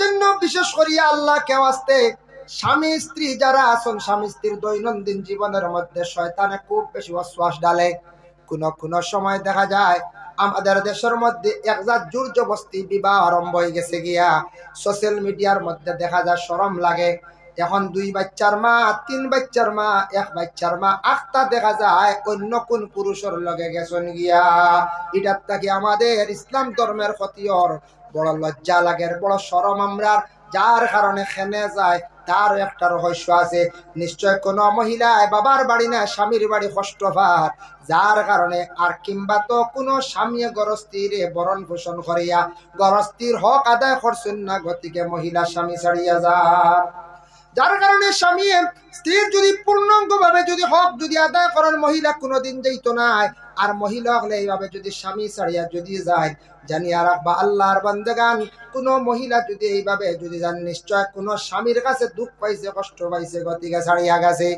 জন্য বিশেষ করিয়া আল্লাহ কেউ আসতে স্বামী স্ত্রী যারা আছেন, স্বামী স্ত্রীর দৈনন্দিন জীবনের মধ্যে শয়তানে খুব বেশি ওয়াসওয়াস ডালে। কোন সময় দেখা যায় আমাদের দেশের মধ্যে একজাত জোর জবস্তি বিবাহ আরম্ভ হয়ে গেছে গিয়া। সোশ্যাল মিডিয়ার মধ্যে দেখা যায়, শরম লাগে। এখন 2 বাচ্চার মা, 3 বাচ্চার মা, 1 বাচ্চার মা আখতা দেখা যায় অন্য কোন পুরুষের লগে গেছেন গিয়া। এটার থেকে আমাদের ইসলাম ধর্মের ক্ষতির বড় লজ্জা লাগে, বড় শরম আমরা, যার কারণে খেনে যায়। তার একটা রহস্য আছে, নিশ্চয় কোন মহিলা বাবার বাড়ি না স্বামীর বাড়ি কষ্ট পায়, যার কারণে আর কিংবা তো কোনো স্বামী গরস্তির বরণ পোষণ করিয়া গরস্তির হক আদায় করছেন না, গতিকে মহিলা স্বামী ছাড়িয়া যায়। যার কারণে স্বামী স্ত্রীর যদি পূর্ণাঙ্গভাবে যদি হক যদি আদায় করেন, মহিলা কোনোদিন যাইতো না। আর মহিলা হলে এইভাবে যদি স্বামী ছাড়িয়া যদি যায়, জানিয়া রাখবা আল্লাহর বান্দাগান, কোন মহিলা যদি এইভাবে যদি যান, নিশ্চয় কোন স্বামীর কাছে দুঃখ পাইছে, কষ্ট পাইছে, গতিকে ছাড়িয়া গেছে।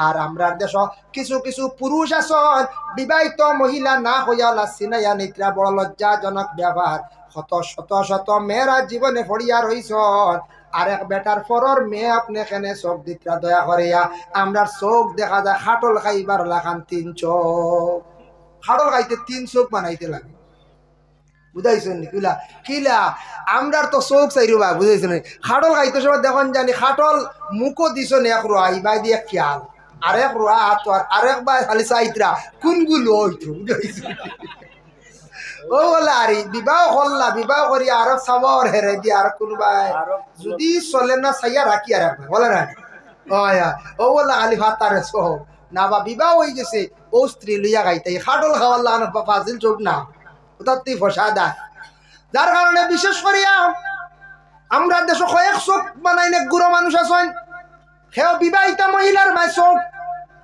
আর আমরা দেশ কিছু কিছু পুরুষ আছেন, বিবাহিত মহিলা না হইয়া সিনাইয়া নিত্রা, বড় লজ্জাজনক ব্যাপার। শত শত শত মেয়েরা জীবনে পড়িয়া রইছন, আরেক বেটার পরর মেয়ে আপনি এখানে চোখ দিকরা দয়া করিয়া, আমরা চোখ দেখা যায় খাটল খাইবার লাগান 3 চোখ, খাটল খাইতে 3 চোখ বানাইতে লাগে। বুঝাইছেন কিলা কিলা আমরা তো চোখ চাইরু বা বুঝাইছেন। খাটল খাইতে সময় দেখুন জানি খাটল মুখো দিছন এক রোয়া, ইবাই দিয়ে খেয়াল আরেক রোয়া হাতর, আরেক বা খালি চাইত্রা কোনগুলো হইতো বুঝাইছেন। ও বলে আরে বিবাহ হল্লা, বিবাহ করি আরো সাবর হেরে দিয়ে আর কোনবাই যদি চলে না চাইয়া রাখি আর বলে না। ও বলে আলি ভাতারে সহ না, বা বিবাহ হয়ে গেছে, ও স্ত্রী লইয়া গাইতে খাটল খাওয়াল্লা ফাজিল চোখ না তাত্তি ফসা দেয়। যার কারণে বিশেষ করিয়া আমরা দেশ কয়েক চোখ বানাই না, গুড়ো মানুষ আছেন, সেও বিবাহিতা মহিলার বাই চোখ,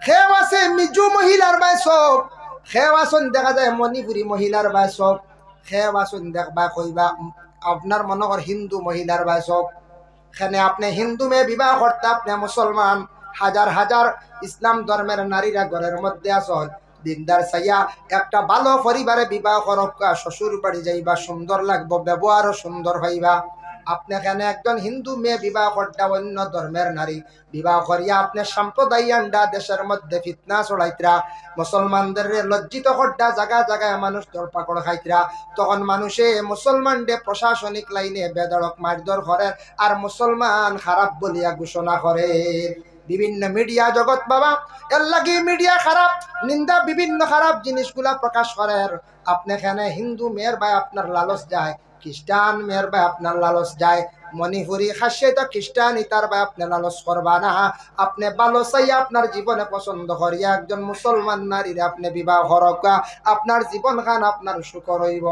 সেও আছে মিজু মহিলার বাই চোখ, সেও আসন দেখা যায় মণিপুরী মহিলার বাই চোখ, সেও আসন দেখবা কইবা আপনার মনে কর হিন্দু মহিলার বাই চোখ। সেখানে আপনি হিন্দু মেয়ে বিবাহ করতে, আপনি মুসলমান, হাজার হাজার ইসলাম ধর্মের নারীরা ঘরের মধ্যে আসন, দিনদার চাইয়া একটা ভালো পরিবারে বিবাহ করকা, শ্বশুর বাড়ি যাইবা, সুন্দর লাগবো, ব্যবহারও সুন্দর হইবা। আপনি এখানে একজন হিন্দু মেয়ে বিবাহ করতে, অন্য ধর্মের নারী বিবাহ করিয়া আপনি সম্প্রদায় আন্ডা দেশের মধ্যে ফিতনা ছড়াইতরা, মুসলমানদের লজ্জিত করডা, জায়গা জায়গায় মানুষ ধরপাকড় খাইতরা। তখন মানুষে মুসলমানদের প্রশাসনিক লাইনে বেদড়ক মারধর করে আর মুসলমান খারাপ বলিয়া ঘোষণা করে। বিভিন্ন মিডিয়া জগৎ বাবা এর লাগি মিডিয়া খারাপ, নিন্দা বিভিন্ন খারাপ জিনিসগুলা প্রকাশ করে। আপনি এখানে হিন্দু মেয়ের ভাই আপনার লালস যায়, খ্রিস্টান মেয়ের ভাই আপনার লালস যায়, মণিপুরি খাসে তো খ্রিস্টান ইতার ভাই আপনি লালস করবা না। আপনি ভালো চাইয়া আপনার জীবনে পছন্দ করিয়া একজন মুসলমান নারীর আপনি বিবাহ করকা, আপনার জীবন খান আপনার সুখর হইব।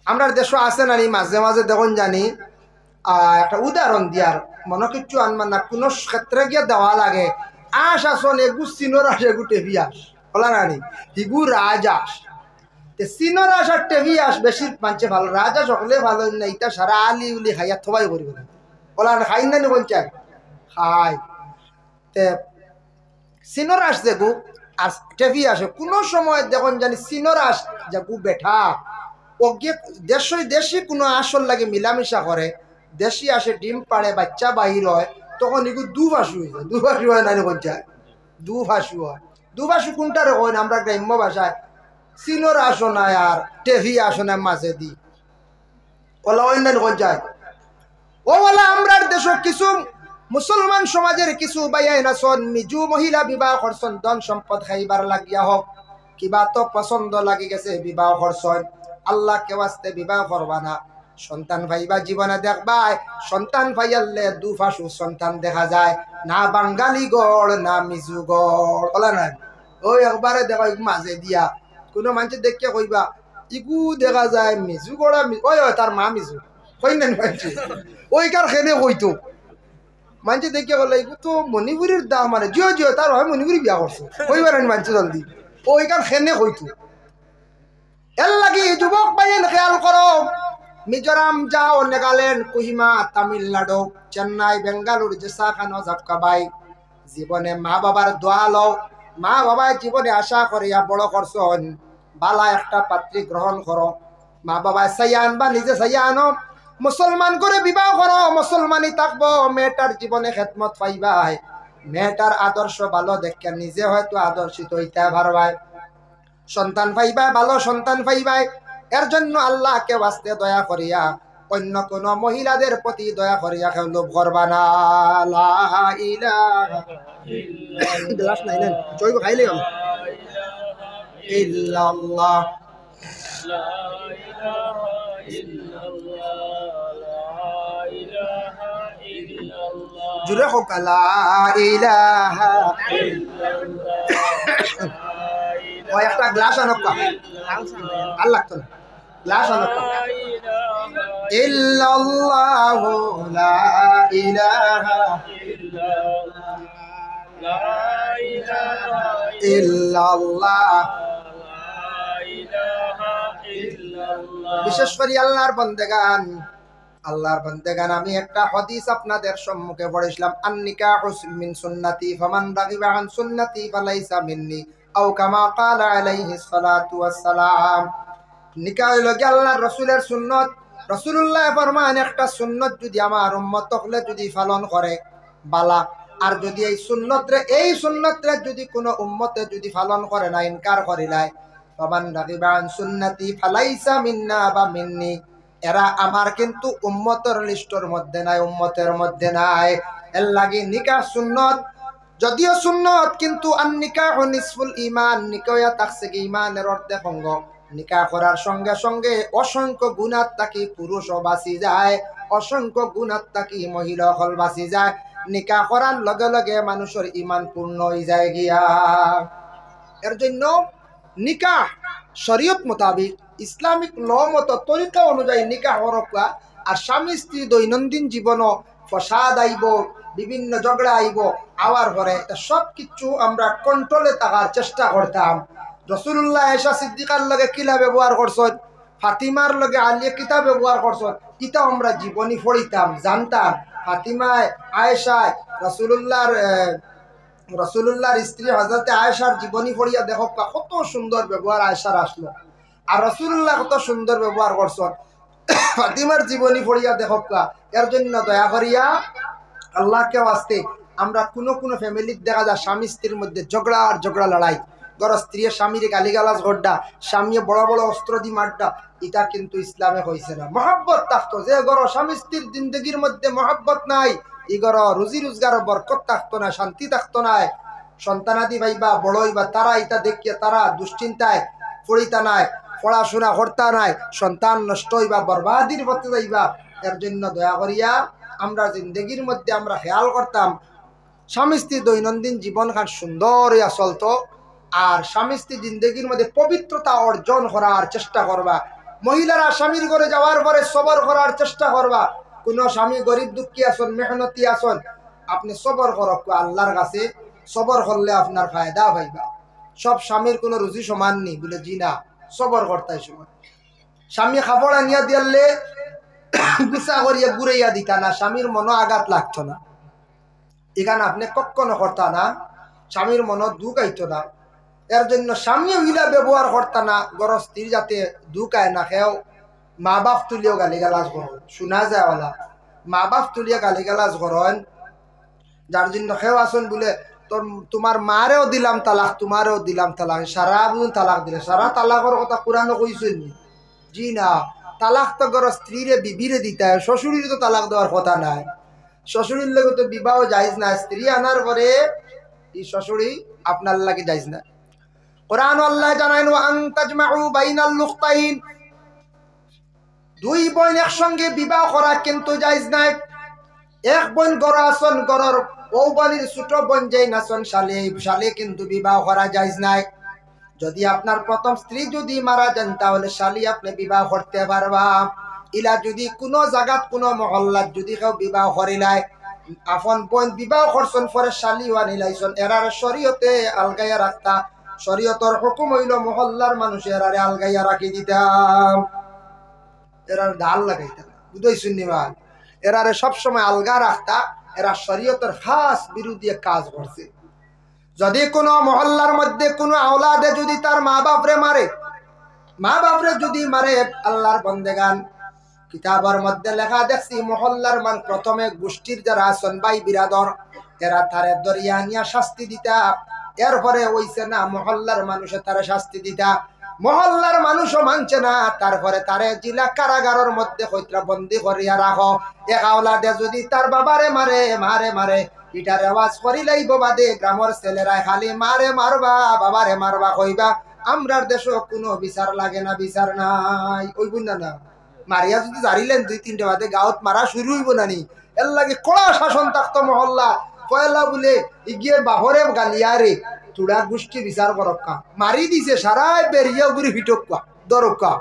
আমরা দেশ আছে নানি মাঝে মাঝে দেখুন জানি একটা উদাহরণ দিয়ার মনে কিচ্ছু আনবার না, কোনো ক্ষেত্রে গিয়ে দেওয়া লাগে। আস আসন এগু চিনোর আস, এগু টেভি আস বলা নানি, হিগু রাজাস চিনোর আস আর টেভি আস বেশি মানছে ভালো, রাজা সকলে ভালো না, ইটা সারা আলি উলি খাইয়া থবাই করিব না বলা না, খাই না নি বলছেন খাই তে চিনোর আস দেখু আর টেভি আসে। কোনো সময় দেখুন জানি চিনোর আস যাগু বেঠা ওকে দেশি কোনো আসল লাগে মিলামিশা করে, দেশি আসে ডিম পাড়ে বাচ্চা বাহির হয়, তখন এগুলো দুভাষু হয়ে যায়। দুভাষু হয় না পঞ্চায়েত, দুভাষু হয়। দুভাষু কোনটারে হয় না আমরা গ্রাম্য ভাষায়, চিনোর আসো না আর টেভি আসো না মাঝে দি ওলা অন্যান্য পঞ্চায়েত। ও বলা আমরা দেশ কিছু মুসলমান সমাজের কিছু বাইয়াই নাচন মিজু মহিলা বিবাহ করছেন, ধন সম্পদ খাইবার লাগিয়া হোক, কিবা তো পছন্দ লাগি গেছে বিবাহ করছেন। আল্লাহ কে ওয়াস্তে বিবাহ করবা না, সন্তান ভাইবা জীবনে দেখবাই, সন্তান ভাইয়ালে দুফাসু সন্তান দেখা যায়, না বাঙালি গড় না মিজু গড় বলা নাই। ওই একবারে দেখা মাঝে দিয়া কোনো মানুষ দেখে কইবা ইগু দেখা যায় মিজু গড়া, ওই তার মা মিজু কই না মানছে ওই কার খেনে কইতো মানছে দেখে বলে ইগু তো মণিপুরের দাম মানে জিও জিও তার হয় মণিপুরি বিয়া করছে কইবার মানছে জলদি ওই কার খেনে কইতো। এর লাগি যুবক ভাইয়ের খেয়াল করো, মিজোরাম যাও, নাগাল্যান্ড, কোহিমা, তামিলনাড়ু, চেন্নাই, বেঙ্গালুর, যেখানে যাবকাবাই, জীবনে মা বাবার দোয়া লও। মা বাবায় জীবনে আশা করিয়া বড় করছন, বালা একটা পাত্রী গ্রহণ করো। মা বাবায় চাইয়া আনবা, নিজে চাইয়া আনো, মুসলমান করে বিবাহ করো, মুসলমানই থাকবো, মেয়েটার জীবনে খেদমত পাইবাই, মেয়েটার আদর্শ ভালো দেখে নিজে হয়তো আদর্শিত হইতে পারবাই, সন্তান পাইবাই, ভালো সন্তান পাইবাই। এর জন্য আল্লাহকে বাস্তে দয়া করিয়া অন্য কোন মহিলাদের প্রতি দয়া করিয়া কেউ লোভ করবা না। লা ইলাহা গ্লাস নাই না, জৈব খাইলে ইল্লাল্লাহ, লা ইলাহা ইল্লাল্লাহ, লা ইলাহা ইল্লাল্লাহ, জুড়ে হোক লা ইলাহা। ওই একটা গ্লাস আনক্কা, আর লাগতো না, গ্লাস আনক্কা। ইল্লাল্লাহু লা ইলাহা ইল্লাল্লাহ। বিশেষ করে আল্লাহর বান্দেগান, আল্লাহর বান্দেগান, আমি একটা হাদিস আপনাদের সম্মুখে পড়েছিলাম, আন-নিকাহু মিন সুন্নতি ফামান রাগিবা আন সুন্নতি ফালাইসা মিন্নি, আও কামা ক্বালা আলাইহিস সালাতু ওয়াস সালাম। নিকাহ হলো কি আল্লাহর রাসূলের সুন্নত। রাসূলুল্লাহ ফরমান, একটা সুন্নত যদি আমার উম্মত হলে যদি পালন করে বালা, আর যদি এই সুন্নতরে যদি কোনো উম্মতে যদি পালন করে না, ইনকার করিলাই, ফামান রাগিবা আন সুন্নতি ফালাইসা মিন্না বা মিন্নি, এরা আমার কিন্তু উম্মতের লিস্টের মধ্যে নাই, উম্মতের মধ্যে নাই। এর লাগি নিকাহ সুন্নত, যদিও সুন্নত, কিন্তু আন নিকাহু নিসফুল ঈমান, নিকাহ থাকছে কি ঈমানের অর্ধেক অঙ্গ। নিকাহ করার সঙ্গে সঙ্গে অসংখ্য গুনাহ থাকি পুরুষও বাঁচি যায়, অসংখ্য গুনাহ থাকি মহিলা হল বাঁচি যায়। নিকাহ করার লগে লগে মানুষের ঈমান পূর্ণ হয়ে যায় গিয়া। এর জন্য নিকাহ শরীয়ত মোতাবিক, ইসলামিক ল মতো তরিকা অনুযায়ী নিকাহ হরকা। আর স্বামী স্ত্রী দৈনন্দিন জীবনও ফসাদ আইব, বিভিন্ন ঝগড়া আইব, আওয়ার পরে এটা সব কিছু আমরা কন্ট্রোলে থাকার চেষ্টা করতাম। রাসূলুল্লাহ আয়েশা সিদ্দিকার লগে কিলা ব্যবহার করছেন, ফাতিমার লগে আলিয়া কিতা ব্যবহার করছেন, কিতা আমরা জীবনী পড়িতাম, জানতাম। ফাতিমায় আয়েশায় রসুল্লাহর স্ত্রী হযরতে আয়েশার জীবনী পড়িয়া দেখো কত সুন্দর ব্যবহার আয়েশার আসলো, আর রসুল্লাহ কত সুন্দর ব্যবহার করছেন ফাতিমার জীবনী পড়িয়া দেখো। এর জন্য দয়া করিয়া আল্লাহকে ওয়াস্তে, আমরা কোনো ফ্যামিলির দেখা যায় স্বামী স্ত্রীর মধ্যে ঝগড়া লড়াই, গর স্ত্রী স্বামীর গালিগালাজ গড্ডা, স্বামী বড় বড় অস্ত্র দি মাড্ডা, এটা কিন্তু ইসলামে হয়েছে না। মহাব্বত থাকতো, যে গর স্বামী স্ত্রীর জিন্দগির মধ্যে মহাব্বত নাই, ই গর রুজি রোজগার বরকত থাকতো না, শান্তি থাকতো না। সন্তানাদি ভাইবা বড় হইবা, তারা এটা দেখিয়া তারা দুশ্চিন্তায় পড়িতা নাই, পড়াশোনা করতা নাই, সন্তান নষ্ট হইবা, বরবাদির পথে যাইবা। এর জন্য দয়া করিয়া আমরা জিন্দগির মধ্যে আমরা খেয়াল করতাম, স্বামী স্ত্রী দৈনন্দিন জীবন খান সুন্দর হইয়া চলতো। আর স্বামী স্ত্রী জিন্দগির মধ্যে পবিত্রতা অর্জন করার চেষ্টা করবা। মহিলারা স্বামীর ঘরে যাওয়ার পরে সবর করার চেষ্টা করবা। কোন স্বামী গরিব দুঃখী আসন, মেহনতি আসন, আপনি সবর করক আল্লাহর কাছে, সবর করলে আপনার ফায়দা পাইবা। সব স্বামীর কোনো রুজি সমান নেই বলে, জি না, সবর করতাই সময়। স্বামী খাবড় আনিয়া দিয়ালে গুছা করিয়া ঘুরাইয়া দিতা না, স্বামীর মনো আঘাত লাগতো না, এখানে আপনি কখনো করতা না, স্বামীর মনো দুঃখ আইতো না। এর জন্য স্বামী হইলা ব্যবহার করতা না, গর স্ত্রী যাতে দুঃখ আয় না। খেও মা বাপ তুলিও গালিগালাজ করেন, শোনা যায় ওলা মা বাপ তুলিয়া গালিগালাজ করেন, যার জন্য খেও আসুন বলে তোমার মারেও দিলাম তালাক, তোমারেও দিলাম তালাক, সারা বুঝুন তালাক দিলে। সারা তালাকের কথা কোরআনে কইছেন? জি না, তালাক তো গর স্ত্রীরে বিবিরে দিতে হয়, শ্বশুরের তো তালাক দেওয়ার কথা নাই। শ্বশুরের লগে তো বিবাহ যাইজ না, স্ত্রী আনার পরে এই শ্বশুরি আপনার লাগে যাইজ না। কোরআন আল্লাহ জানাইন, আন তাজমাউ বাইনাল লুখতাইন, দুই বোন একসঙ্গে বিবাহ করা কিন্তু যাইজ নাই। এক বোন গড় আসন, গড়র ও বাড়ির ছোট বোন যাই নাচন শালে কিন্তু বিবাহ করা যাইজ নাই। যদি আপনার প্রথম স্ত্রী যদি মারা যান, তাহলে শালি আপনি বিবাহ করতে পারবা। ইলা যদি কোনো জায়গাত কোনো মহল্লাত যদি কেউ বিবাহ করিলাই, আপন বোন বিবাহ করছেন পরে শালি ওয়া নিলাইছেন, এরার শরীয়তে আলগাইয়া রাখতা। শরীয়তর হুকুম হইল মহল্লার মানুষ এরারে আলগাইয়া রাখি দিতাম, এরার ডাল লাগাইতাম, বুঝাইছেন নিবা? এরারে সবসময় আলগা রাখতা, এরা শরীয়তের খাস বিরুদ্ধে কাজ করছে। যদি কোনো মহল্লার মধ্যে কোনো আওলাদে যদি তার মা বাপরে মারে, মা বাপরে যদি মারে, আল্লাহর বন্দেগান কিতাবের মধ্যে লেখা দেখছি মহল্লার মান প্রথমে গোষ্ঠীর যারা আছেন ভাই বিরাদর এরা তারে দরিয়া নিয়া শাস্তি দিতা, এরপরে হইছে না মহল্লার মানুষে তারে শাস্তি দিতা, মহল্লার মানুষও মানছে না, তারপরে তারে জিলা কারাগারের মধ্যে কইতরা বন্দি করিয়া রাখো। এক আওলাদে যদি তার বাবারে মারে মারে মারে এটার আওয়াজ করিলেই বাদে গ্রামের ছেলেরা খালি মারে মারবা বাবারে মারবা কইবা, আমরার দেশও কোনো বিচার লাগে না, বিচার নাই ওই বুঝনা না। মারিয়া যদি জারিলেন 2-3টে বাদে গাঁত মারা শুরু হইব নানি, এর লাগে কড়া শাসন থাকতো মহল্লা। পয়লা বলে ইগিয়ে বাহরে গালিয়ারে চূড়া গোষ্ঠী বিচার করক্কা মারি দিছে সারাই বেরিয়া গুড়ি ফিটক্কা দরক্কা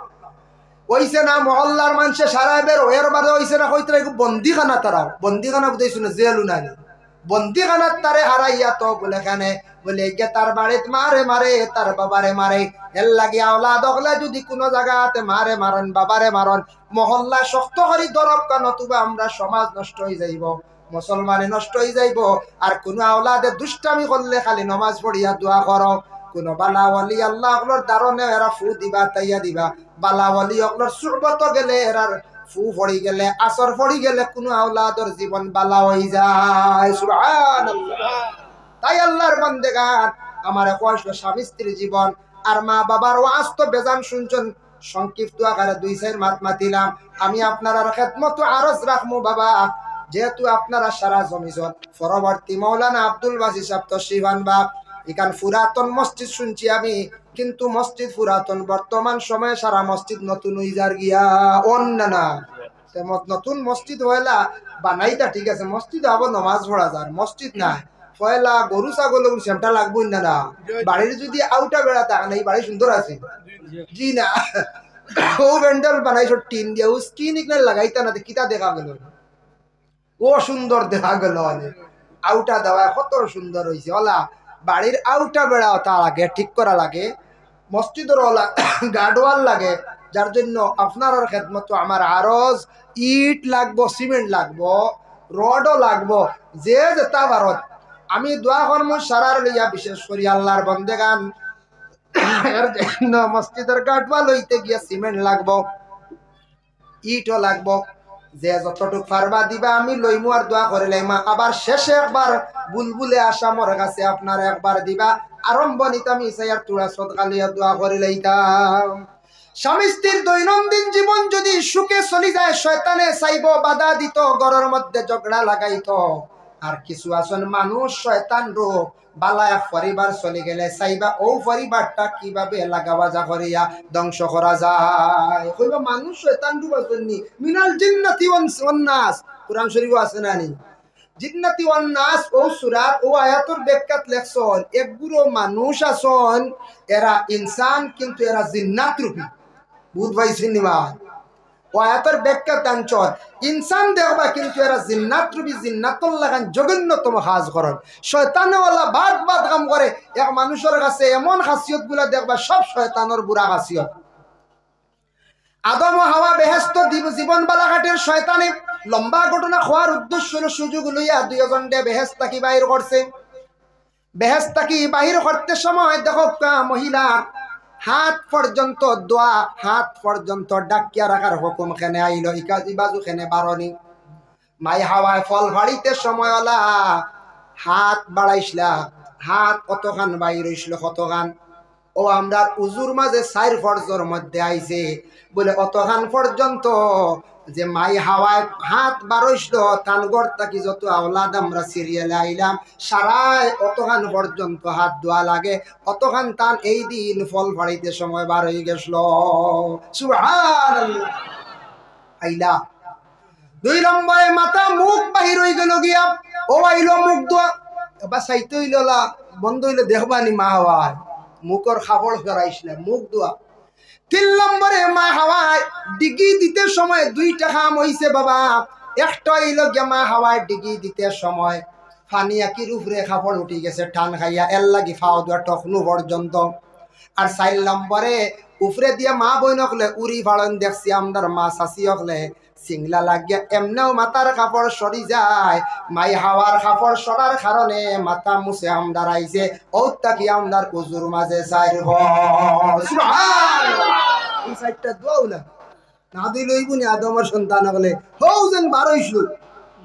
ওইছে না মহল্লার মানুষে সারাই বের ওয়ের বাদে হইছে না কইতরা বন্দিখানা, তারাও বন্দিখানা বুঝাইছো না জেলু নানি বন্দিখানার তারে হারাইয়া তো বলে খানে বলে গিয়ে তার বাড়িতে মারে মারে তার বাবারে মারে, এর লাগে আওলাদ হলে যদি কোনো জায়গাতে মারে মারন বাবারে মারন মহল্লা শক্ত করি দরক্কা, নতুবা আমরা সমাজ নষ্ট হয়ে যাইব, মুসলমানে নষ্ট হয়ে যাইব। আর কোন আওলাদে দুষ্টামি করলে খালি নমাজ পড়িয়া দোয়া করো, কোন বালাওয়ালি আল্লাহ আপনার দারণে এরা ফু দিবা তাইয়া দিবা, বালাওয়ালি আপনার সুরবত গেলে এরার ফু পড়ি গেলে আসর পড়ি গেলে কোন আওলাদর জীবন বালা হয়ে যায়। সুবহানাল্লাহ। তাই আল্লাহর বান্দেগান আমার কষ্ট স্বামী স্ত্রীর জীবন আর মা বাবার ওয়াজ তো বেজান শুনছেন, সংক্ষিপ্ত আকারে 2-4 মাত মাতিলাম। আমি আপনার খেদমত আরজ রাখবো বাবা, যেহেতু আপনারা সারা জমিজন পরবর্তী মৌলানা আব্দুল বাসি সাহেব তশরিফ আনবা, এখান পুরাতন মসজিদ শুনছি আমি, কিন্তু মসজিদ পুরাতন বর্তমান সময়ে সারা মসজিদ নতুন হইজার গিয়া অন্য না নতুন মসজিদ হইলা বানাইতা ঠিক আছে, মসজিদ আবার নমাজ পড়া যার মসজিদ নাই পয়লা গরু ছাগল সেমটা লাগবো না না, বাড়ির যদি আউটা বেড়া থাকে না এই বাড়ি সুন্দর আছে জি না ও ব্যান্ডেল বানাইছো টিন দিয়ে ও স্কিন এখানে লাগাইতা না কিতা দেখা গেল ও সুন্দর দেখা গেল, আউটা দেওয়া কত সুন্দর হয়েছে ওলা বাড়ির আউটা বেড়াও তার আগে ঠিক করা লাগে, মসজিদের ওলা গার্ডওয়াল লাগে, যার জন্য আপনার খেদমত আমার আরজ ইট লাগবো, সিমেন্ট লাগবো, রডও লাগবো, যে যেতা ভারত আমি দোয়া কর্ম সারার লইয়া বিশেষ করি আল্লাহর বন্দেগান এর জন্য মসজিদের গার্ডওয়াল হইতে গিয়া সিমেন্ট লাগবো, ইটও লাগবো, যে যতটুক পারবা দিবা আমি লইমু আর দোয়া করে লাইমা, আবার শেষে একবার বুলবুলে আসা মোর কাছে আপনার একবার দিবা, আরম্ভণিতে আমি ইসাইয়ার তুড়া সদকা লইয়া দোয়া করে লইতাম। স্বামী স্ত্রীর দৈনন্দিন জীবন যদি সুখে চলি যায় শয়তানে চাইব বাধা দিত, ঘরের মধ্যে ঝগড়া লাগাইতো, আর কিছু আসন মানুষ শয়তান রূপ বালা এক পরিবার চলে গেলে চাইবা ও পরিবারটা কিভাবে লাগাবাজা করিয়া ধ্বংস করা যায়, কইবা মানুষ শয়তান রূপ আসেননি মিনাল জিন্নাতি ওয়ান নাস, কুরআন শরীফে আছে না নি জিন্নাতি ওয়ান নাস ও সূরাত ও আয়াতুর ব্যাখ্যাত লেখছন এক গুরু মানুষ আসন এরা ইনসান কিন্তু এরা জিন্নাত রূপী বুধ পাইছেন নিবা ও আয়াতের ব্যাখ্যা দানচর ইনসান দেখবা কিন্তু এরা জিন্নাত রূপী, জিন্নাতুল লাগান জঘন্যতম কাজ করেন, শয়তানওয়ালা বাদ বাদ কাম করে, এক মানুষের কাছে এমন খাসিয়ত গুলা দেখবা সব শয়তানের বুড়া খাসিয়ত। আদম ও হাওয়া বেহেশত জীবন বালাঘাটের শয়তানে লম্বা ঘটনা হওয়ার উদ্দেশ্য সুযোগ লইয়া দুইজন বেহেশত থাকি বাহির করছে, বেহেশত থাকি বাহির করতে সময় দেখো মহিলা হাত পর্যন্ত দোয়া হাত পর্যন্ত ডাকিয়া রাখার হুকুম খেনে আইল, ইকাজি বাজু খেনে বারণি, মাই হাওয়ায় ফল ভাড়িতে সময় ওলা হাত বাড়াইছিলা, হাত কতখান বাইর হইছিল কতখান, ও আমরা উজুর মাঝে 4 ফরজের মধ্যে আইছে বলে অতখান পর্যন্ত যে মাই হাওয়ায় হাত বাড়াইছিল তানগর তাকি যত আওলাদ আমরা সিরিয়ালে আইলাম সারাই অতখান পর্যন্ত হাত ধোয়া লাগে, অতখান তান এই দিন ফল ফাড়িতে সময় বার হয়ে গেছিল। সুবহানাল্লাহ। আইলা 2 নম্বরে মাথা মুখ বাহির হয়ে গেল গিয়া ও আইলো মুখ ধোয়া, এবার সাইতে হইল বন্ধ হইলে দেখবানি মা হাওয়ায় মুখর খাবড় ফেরাইছিল মুখ ধোয়া। 3 নম্বরে মা হাওয়ায় ডিগি দিতে সময় 2টা কাম হইছে বাবা, একটা হইল গিয়া মা হাওয়ায় ডিগি দিতে সময় ফানি আকির উপরে খাবড় উঠি গেছে টান খাইয়া এর লাগি ফাও দুয়া টকনু পর্যন্ত, আর 4 নম্বরে উপরে দিয়া মা বই নকলে উড়ি ফাড়ন দেখছি আমদার মা শাসি হকলে সিংলা লাগিয়া এমনেও মাথার কাপড় সরি যায়, মাই হাওয়ার কাপড় সরার কারণে মাথা মুছে আমদার আইছে ও তাকি আমদার উজুর মাঝে 4 সুবহানাল্লাহ। এই 4টা দোয়া না দিল লইবুনি আদমের সন্তান হলে হৌ যেন বারইছিল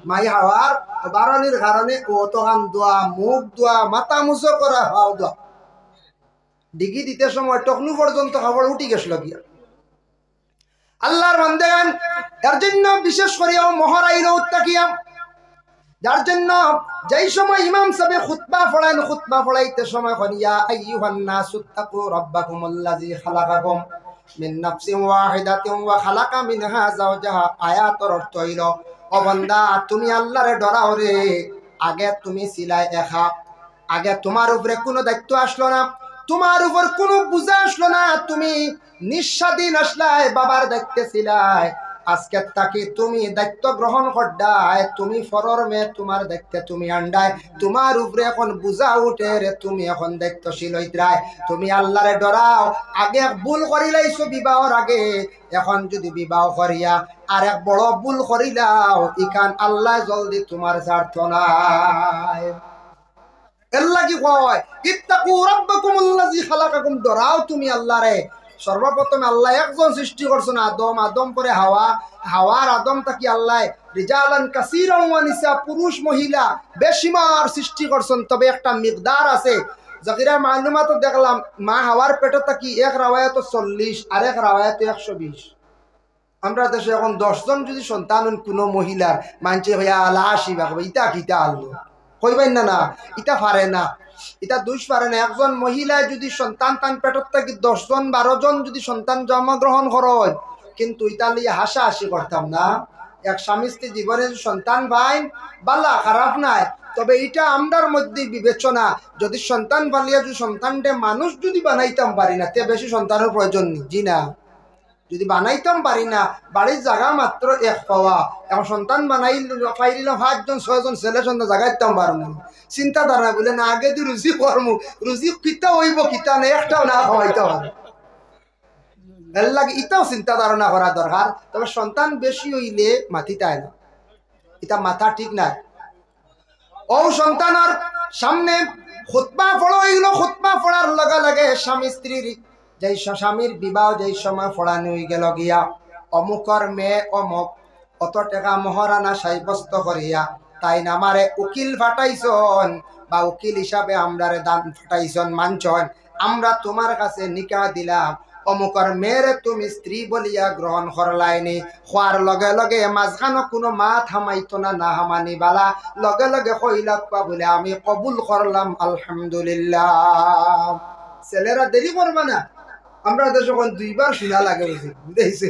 মাই হাওয়ার বারণের কারণে ও তখন দোয়া মুখ দোয়া মাথা মুছো করা হাও দোয়া ডিগি দিতে সময় টকনু পর্যন্ত খবর উঠি গেছিল গিয়া আল্লাহর বান্দাগান এর জন্য বিশেষ করে মহরাইল উত্তাকিয়া যার জন্য যেই সময় ইমাম সাহেব খুতবা পড়াইতে সময় করিয়া আইয়ুহান নাসু তাকু রাব্বাকুমুল্লাযী খালাকাকুম মিন নাফসিন ওয়াহিদাতিন ওয়া খালাকা মিনহা যাওজাহা আয়াতের অর্থ হইল ও বান্দা তুমি আল্লাহরে ডরাও রে আগে তুমি ছিলাই একা আগে তোমার উপরে কোনো দায়িত্ব আসলো না তোমার উপর কোনো বোঝা আসলো না তুমি নিঃস্বাধীন আসলাই বাবার দায়িত্বে ছিলাই আজকে তাকে তুমি দায়িত্ব গ্রহণ করডায় তুমি ফরর মে তোমার দায়িত্বে তুমি আন্ডায় তোমার উপরে এখন বোঝা উঠে রে তুমি এখন দায়িত্বশীল হইতরায় তুমি আল্লাহরে ডরাও আগে ভুল করিলাইছো বিবাহর আগে এখন যদি বিবাহ করিয়া আর এক বড় ভুল করিলাও ইখান আল্লাহ জলদি তোমার স্বার্থ নাই আল্লাহ কি কয় ইত্তাকু রাব্বাকুমুল্লাযী খালাকাকুম ডরাও তুমি আল্লাহরে সর্বপ্রথমে আল্লাহ একজন সৃষ্টি করছেন আদম আদম পরে হাওয়া হাওয়ার আদম থাকি আল্লাহ রিজালান কাসীরান ওয়া নিসা পুরুষ মহিলা বেশিমার সৃষ্টি করছেন তবে একটা মিকদার আছে জাকিরা মালুমাত দেখলাম মা হাওয়ার পেটে থাকি এক রাওয়ায়াত 40 আর এক রাওয়ায়াত 120 আমরা দেশে এখন 10 জন যদি সন্তান কোনো মহিলার মানছে ভাইয়া লাশি বাবা ইটা কিটা আল্লাহ কইবেন না না ইটা পারে না এটা দুষ পারে না একজন মহিলা যদি সন্তান তান পেটত থেকে 10 জন 12 জন যদি সন্তান জন্মগ্রহণ করেন কিন্তু এটা লিয়ে হাসাহাসি করতাম না এক স্বামী স্ত্রী জীবনে সন্তান ভাই বালা খারাপ নাই তবে এটা আমরার মধ্যে বিবেচনা যদি সন্তান বালিয়া যদি সন্তানটা মানুষ যদি বানাইতাম পারি না তে বেশি সন্তানের প্রয়োজন নেই জি না যদি বানাইতাম পারি না বাড়ির জায়গা মাত্র এক পাওয়া এখন সন্তান পাইলে 5 জন 6 জন ছেলে সন্তান জায়গাইতাম পারবো চিন্তাধারা বলে না আগে তুই রুচি করমু রুচি কিতা হইব কিতা নেই একটাও না হইতে হবে এর লাগে ইটাও চিন্তা ধারণা করা দরকার তবে সন্তান বেশি হইলে মাথিতায় না এটা মাথা ঠিক নাই ও সন্তানের সামনে খুতবা পড়ো হইলো খুতবা পড়ার লগে লগে স্বামী স্ত্রীর যেই স্বামীর বিবাহ যেই সময় পড়ানো হয়ে গেল গিয়া অমুকর মেয়ে অমুক অত টাকা মহারানা সাব্যস্ত করিয়া তাই নামারে উকিল ফাটাইছন বা উকিল হিসাবে আমরারে দান ফাটাইছন মানছন আমরা তোমার কাছে নিকাহ দিলাম অমুকর মেয়েরে তুমি স্ত্রী বলিয়া গ্রহণ করলাইনি খোয়ার লগে লগে মাঝখানো কোনো মা থামাইতো না না হামানি বালা লগে লগে কইলাক বলে আমি কবুল করলাম আলহামদুলিল্লাহ ছেলেরা দেরি করবে না আমরা দেশে এখন 2 বার শোনা লাগে বুঝেছি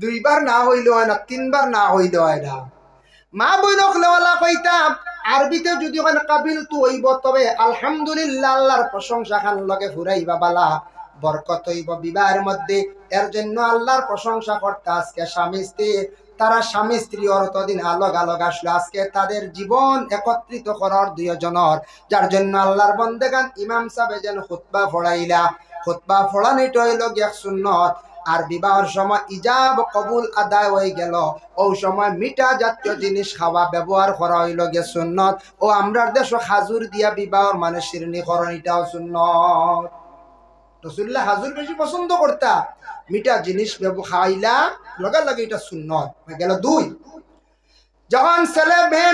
2 বার না হইলে হয় না 3 বার না হইলে হয় না মা বইনক লেওয়ালা কইতাম আরবিতে যদি ওখানে কাবিল তু হইব তবে আলহামদুলিল্লাহ আল্লাহর প্রশংসা খান লগে ফুরাইবা বালা বরকত হইব বিবাহের মধ্যে এর জন্য আল্লাহর প্রশংসা করতে আজকে স্বামী স্ত্রী তারা স্বামী স্ত্রী অতদিন আলগ আলগ আসলো আজকে তাদের জীবন একত্রিত করার 2 জনের যার জন্য আল্লাহর বন্দেগান ইমাম সাহেব যেন খুতবা পড়াইলা খুতবা পড়ানিটা হইল গিয়া সুন্নত আর বিবাহের সময় ইজাব কবুল আদায় হয়ে গেল ও সময় মিঠা জাতীয় জিনিস খাওয়া ব্যবহার করা হইল গিয়া সুন্নত ও আমরার দেশ খাজুর দিয়া বিবাহের মানে শিরনিকরণ এটাও সুন্নত রাসূলুল্লাহ হাজুর বেশি পছন্দ করতা মিঠা জিনিস খাইলা লগা লাগে এটা সুন্নত গেল 2 যখন ছেলে মেয়ে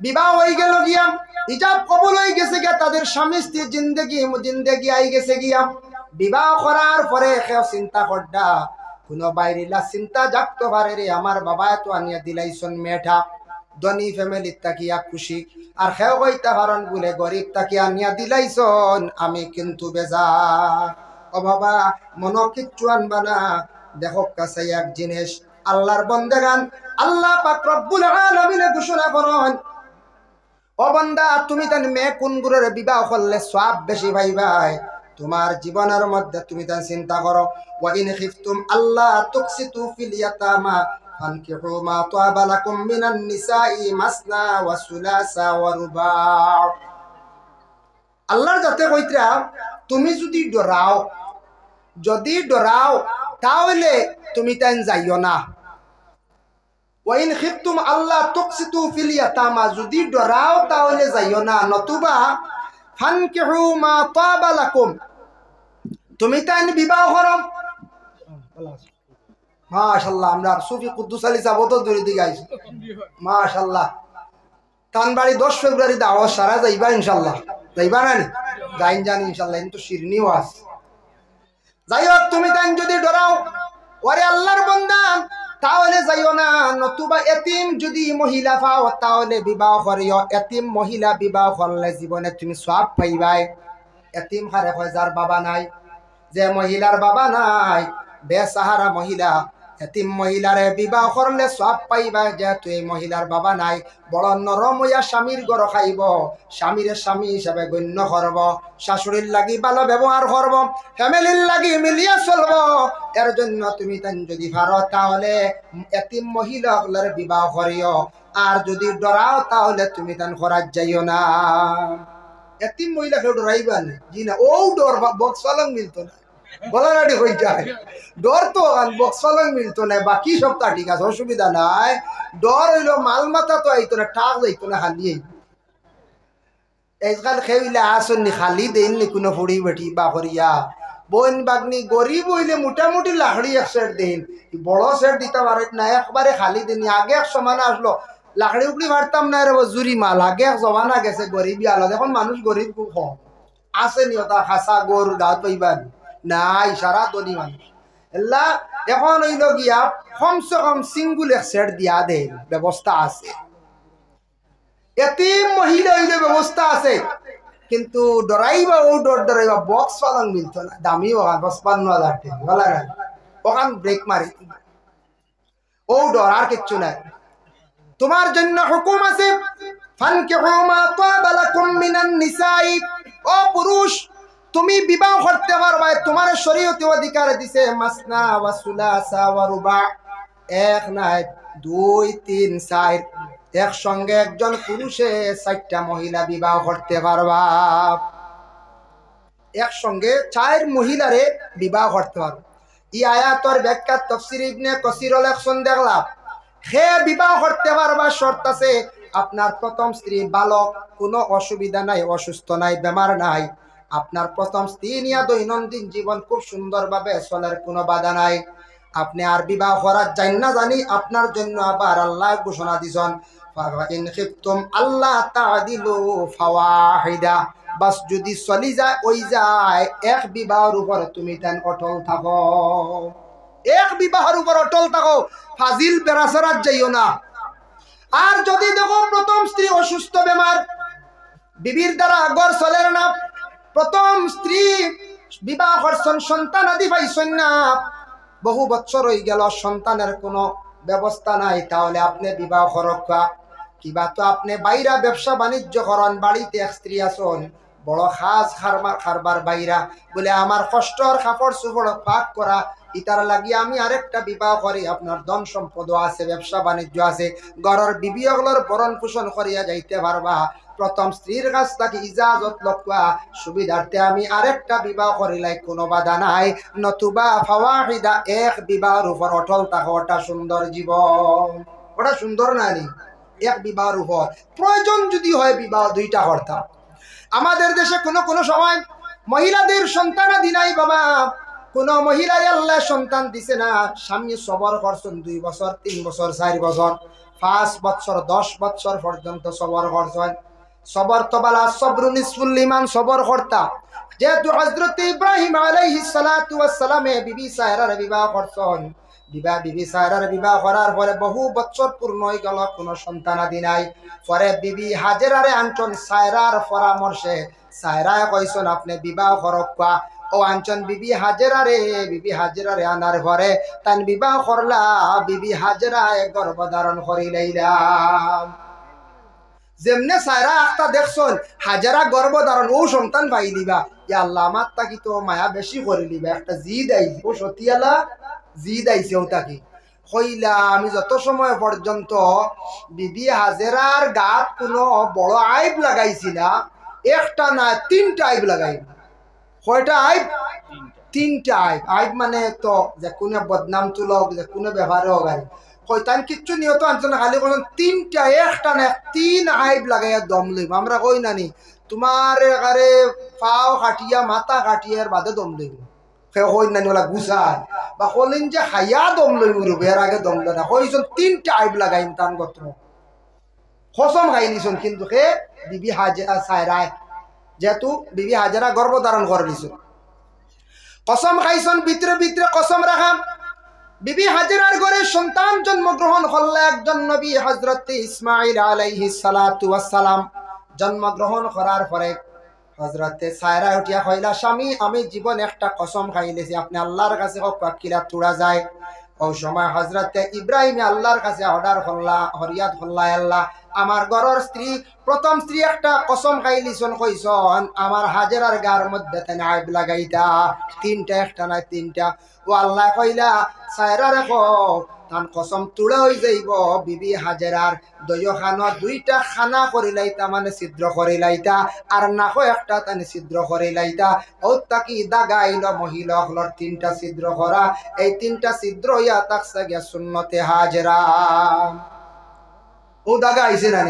বিবাহ হয়ে গেল গিয়া ইজাব কবুল হয়ে গেছে গিয়া তাদের স্বামী স্ত্রীর জিন্দেগি আই গেছে গিয়া বিবাহ করার পরে কেউ চিন্তা করডা কোনো বাইরিলা চিন্তা জাগতে পারে রে আমার বাবা তো আনিয়া দিলাইছন মেয়েটা ধনী ফ্যামিলির তাকিয়া খুশি আর কেউ কইতা পারেন বলে গরিব তাকে আনিয়া দিলাইছন আমি কিন্তু বেজার ও বাবা মনো কিচ্ছু আনবা না দেখো কাছে এক জিনিস আল্লাহর বন্দেগান আল্লাহ পাক রব্বুল আলামিন ঘোষণা করেন ও বান্দা তুমি তান মেয়ে কোন গুরুর বিবাহ করলে সওয়াব বেশি ভাই তোমার জীবনের মধ্যে তুমি তা চিন্তা করো ওয়া ইন খিফতুম আল্লাহ তুকসিতু ফিল ইয়াতামা ফানকিহু মা তাবা লাকুম মিনান নিসাই মাসনা ওয়া সুলাসা ওয়া রুবা আল্লাহর যাতে কইতরা তুমি যদি ডরাও তাহলে তুমি তান যাইও না ওয়া ইন খিফতুম আল্লাহ তুকসিতু ফিল ইয়াতামা যদি ডরাও তাহলে যাইও না নতুবা ফানকিহু মা তাবা লাকুম তুমি তাই বিবাহ করো মাশাআল্লাহ আমরা সুফি কুদ্দুস আলী সাহেব তো দূরে দিকে আইছি মাশাআল্লাহ তানবাড়ি 10 ফেব্রুয়ারি দাওয়াত সারা যাইবা ইনশাআল্লাহ যাইবা না নি যাইন জানি ইনশাআল্লাহ কিন্তু শিরনিও আছে যাই হোক তুমি তাই যদি ডরাও ওরে আল্লাহর বান্দা তাহলে যাইও না নতুবা এতিম যদি মহিলা পাও তাহলে বিবাহ করিও এতিম মহিলা বিবাহ করলে জীবনে তুমি সওয়াব পাইবাই এতিম হারে হয় যার বাবা নাই যে মহিলার বাবা নাই বেসাহারা মহিলা এতিম মহিলারে বিবাহ করলে সওয়াব পাইবা যেহেতু এই মহিলার বাবা নাই বড় নরম হইয়া স্বামীর গড় খাইব স্বামীর স্বামী হিসাবে গণ্য করব শাশুড়ির লাগি ভালো ব্যবহার করব ফ্যামিলির লাগি মিলিয়ে চলব এর জন্য তুমি তাই যদি পারো তাহলে এতিম মহিলাগুলোর বিবাহ করিও আর যদি ডরাও তাহলে তুমি তান করার যাইও না এতিম মহিলাকে ডরাইবা না জি না ও ডর বক্স পালং মিলতো না বলা নাটি হয়ে যায় ডর তো বক্স পালং মিলতো না বাকি সবটা ঠিক আছে অসুবিধা নাই ডর হইলো মাল মাথা তো আইতো না টাক যাইতো না খালি আজকাল খেইলে আসনি খালি দেননি কোনো ফুড়ি বেটি বা করিয়া বোন বাগনি গরিব হইলে মোটামুটি লাকড়ি এক সেট দেন বড় সেট দিতে পারে না একবারে খালি দেন আগে এক সমানে আসলো লাকড়ি উকড়ি পারতাম না রে জুরি মাল আগে এক জমানা গেছে গরিবই আলাদা এখন মানুষ গরিব খুব কম আসেনি ওটা খাসা গরু দাঁত পাইবার নাই সারা দনি মানুষ এল্লা এখন হইল গিয়া কমসে কম সিঙ্গুল এক সেট দিয়া দেন ব্যবস্থা আছে এতিম মহিলা হইলে ব্যবস্থা আছে কিন্তু ডরাইবা ও ডরাইবা বক্স পালং মিলতো না দামি ওখান 55,000 টাকা বলা না ওখান ব্রেক মারি ও ডর আর কিচ্ছু নাই তোমার জন্য হুকুম আছে ফানকিহু মা তাবা লাকুম মিনান নিসাই ও পুরুষ তুমি বিবাহ করতে পারবা তোমার শরীয়তে অধিকার দিছে মাসনা ওয়া সুলাসা ওয়া রুবা এক নাই 2 3 4 একসঙ্গে একজন পুরুষে 4টা মহিলা বিবাহ করতে পারবা একসঙ্গে 4 মহিলারে বিবাহ করতে পারবা এই আয়াতের ব্যাখ্যা তাফসীর ইবনে কাসির লেখছেন দেখলাম হে বিবাহ করতে পারবা শর্ত আছে আপনার প্রথম স্ত্রী ভালো কোনো অসুবিধা নাই অসুস্থ নাই বেমার নাই আপনার প্রথম স্ত্রী নিয়ে দৈনন্দিন জীবন খুব সুন্দরভাবে চলার কোনো বাধা নাই আপনি আর বিবাহ করার যাই না জানি আপনার জন্য আবার আল্লাহ ঘোষণা দিছেন ফাইন খিফতুম আল্লাহ তা'দিলু ফাওয়াহিদা বাস যদি চলি যায় ওই যায় এক বিবাহের উপর তুমি তেন অটল থাকো এক বিবাহের উপর অটল থাকো ফাজিল বেরাসরাত যাইও না আর যদি দেখো প্রথম স্ত্রী অসুস্থ বেমার বিবির দ্বারা ঘর চলের না প্রথম স্ত্রী বিবাহ করছেন সন্তান আদি পাইছেন না বহু বছর হয়ে গেল সন্তানের কোনো ব্যবস্থা নাই তাহলে আপনি বিবাহ করকা কিবা তো আপনি বাইরা ব্যবসা বাণিজ্য করেন বাড়িতে এক স্ত্রী আছেন বড় খাস খারবার বাইরা বলে আমার কষ্টর কাপড় চোপড় পাক করা ইতার লাগি আমি আরেকটা বিবাহ করি আপনার ধন সম্পদও আছে ব্যবসা বাণিজ্য আছে ঘরের বিবিগুলোর বরণ পোষণ করিয়া যাইতে পারবা প্রথম স্ত্রীর কাছ থেকে ইজাজত লক্ষা সুবিধার্থে আমি আরেকটা বিবাহ করিলাই কোনো বাধা নাই নতুবা ফাওয়াহিদা এক বিবাহের উপর অটল থাকা ওটা সুন্দর জীবন ওটা সুন্দর না নি এক বিবাহের উপর প্রয়োজন যদি হয় বিবাহ 2টা করতা আমাদের দেশে কোনো সময় মহিলাদের সন্তানাদি নাই বাবা কোন মহিলাই আল্লাহ সন্তান দিছে না স্বামী সবর করছেন 2 বছর 3 বছর 4 বছর 5 বছর 10 বছর পর্যন্ত সবর করছেন সবর তো বালা সবরু নিসফুল ঈমান সবর করতা যেহেতু হযরত ইব্রাহিম আলাইহিস সালাতু ওয়াস সালামে বিবি সায়রার বিবাহ করছেন বিবি সায়রার বিবাহ করার পরে বহু বছর পূর্ণ হয়ে গেল কোনো সন্তানাদি নাই পরে বিবি হাজেরারে আনছেন সায়রার পরামর্শে সায়রায় কইছেন আপনি বিবাহ করকা ও আনছেন বিবি হাজেরারে আনার পরে তান বিবাহ করলা বিবি হাজেরায় গর্ভধারণ করিলাম যেমনে সায়রা একটা দেখছন হাজারা গর্ভধারণ ও সন্তান পাই দিবা ইয়া আল্লাহ আমার তাকি তো মায়া বেশি করে দিবা একটা জিদ আইছে ও সত্যি আল্লাহ জিদ আইছে ও তাকি কইলা আমি যত সময় পর্যন্ত বিবি হাজেরার গাত কোনো বড় আইব লাগাইছি না একটা না 3টা আইব লাগাই কয়টা আইব 3টা আইব আইব মানে তো যে কোনো বদনাম তুলক যে কোনো ব্যবহারে হোক আর কইতান কিচ্ছু নিয়ত আনছে না খালি কোন 3টা একটা না 3 আইব লাগাইয়া দম লইব আমরা কই নানি তোমার আরে পাও কাটিয়া মাথা কাটিয়ার বাদে দম লইব সে হই না ওলা গুছায় বা হলেন যে হাইয়া দম লই উড়বে এর আগে দম লয় না হইছন 3টা আইব লাগাইন তান গোত্র কসম খাই নিছন কিন্তু সে বিবি হাজেরা সায়রায় যেহেতু বিবি হাজেরা গর্ভধারণ করে নিছন কসম খাইছন ভিতরে ভিতরে কসম রাখা বিবি হাজেরার ঘরে সন্তান জন্মগ্রহণ করলে একজন নবী হযরত ইসমাঈল আলাইহিস সালাতু ওয়াস সালাম জন্মগ্রহণ করার পরে হযরতে সায়রা উঠিয়া কইলা স্বামী আমি জীবন একটা কসম খাইলেছি আপনি আল্লাহর কাছে কিলা তোড়া যায় ও সময় হযরতে ইব্রাহিম আল্লাহর কাছে অর্ডার করলা হরিয়াত করলা আল্লাহ আমার ঘরের স্ত্রী প্রথম স্ত্রী একটা কসম খাইলিছন কইছন আমার হাজেরার গার মধ্যে তেনে আইব লাগাইতা 3টা একটা না 3টা ও আল্লাহ কইলা সায়রা রাখো তান কসম তুড়া হই যাইব বিবি হাজেরার দয়খানো 2টা খানা করিলাইতা মানে ছিদ্র করিলাইতা আর নাকো একটা তানে ছিদ্র করিলাইতা ও তাকি দাগাইল মহিলা হলর 3টা ছিদ্র করা এই 3টা ছিদ্র ইয়া তাকসা গিয়া সুন্নতে হাজেরা ও দাগা আইছে না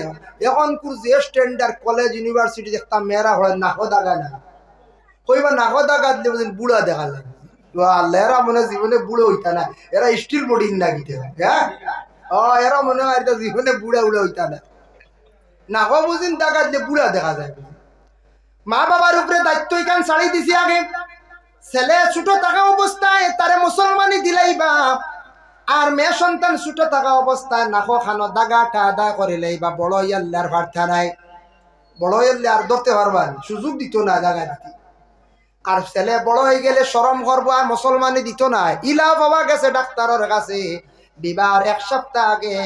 এখন যে স্ট্যান্ডার্ড কলেজ ইউনিভার্সিটি দেখতাম মেয়েরা হয় নাকো দাগা না কইবা নাকো দাগা দিলে বুড়া দেখা যায় এরা মনে জীবনে বুড়ো হইতা না এরা স্টিল বডি না গিতে হ্যাঁ এরা মনে হয় জীবনে বুড়া উড়ে হইতা না নাকো বুঝিন দাগা দিলে বুড়া দেখা যায় মা বাবার উপরে দায়িত্ব এখান ছাড়ি দিছি আগে ছেলে ছোট থাকা অবস্থায় তারে মুসলমানি দিলাইবা আর মেয়ে সন্তান ছোট থাকা অবস্থায় নাকো খানো দাগাটা আদায় করিলেই বা বড় ইয়াল্লার ভার্থা নাই বড় ইয়াল্লে আর ধরতে পারবা সুযোগ দিত না দাগা দিতে আর ছেলে বড় হয়ে গেলে শরম করবো আর মুসলমানি দিত না ইলা বাবা গেছে ডাক্তারের কাছে বিবাহের 1 সপ্তাহ আগে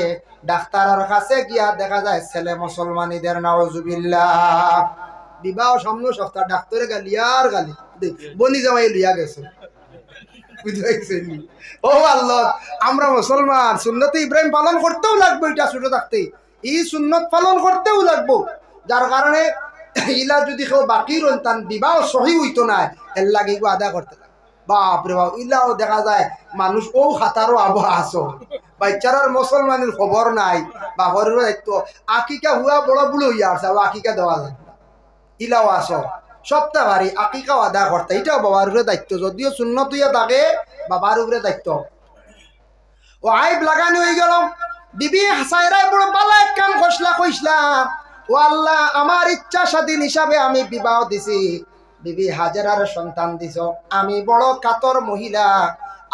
ডাক্তারের কাছে গিয়া দেখা যায় ছেলে মুসলমানিদের নাউজুবিল্লাহ বিবাহ সামনে সপ্তাহ ডাক্তারে গালিয়ার গালি বনি জামাই লিয়া গেছে ও আল্লাহ আমরা মুসলমান সুন্নতে ইব্রাহিম পালন করতেও লাগবে এটা ছোট থাকতে এই সুন্নত পালন করতেও লাগবো যার কারণে ইলা যদি কেউ বাকি রইন তান বিবাহ সহি হইতো না এর লাগে আদা করতে বাপরে বাপ ইলাও দেখা যায় মানুষ ও খাতারও আবহাওয়া আসো বাচ্চারার মুসলমানের খবর নাই বাপর দায়িত্ব আকিকা হুয়া বড় বুড়ো হইয়া আসে আকিকা দেওয়া যায় ইলাও আসো সপ্তাহ ভারী আকিকাও আদা করতে এটাও বাবার উপরে দায়িত্ব যদিও সুন্নত হইয়া থাকে বাবার উপরে দায়িত্ব ও আইব লাগানি হয়ে গেল বিবি সায়রায় বড় বালা এক কাম কইসলা ও আল্লাহ আমার ইচ্ছা স্বাধীন হিসাবে আমি বিবাহ দিছি বিবি হাজেরার সন্তান দিছ আমি বড় কাতর মহিলা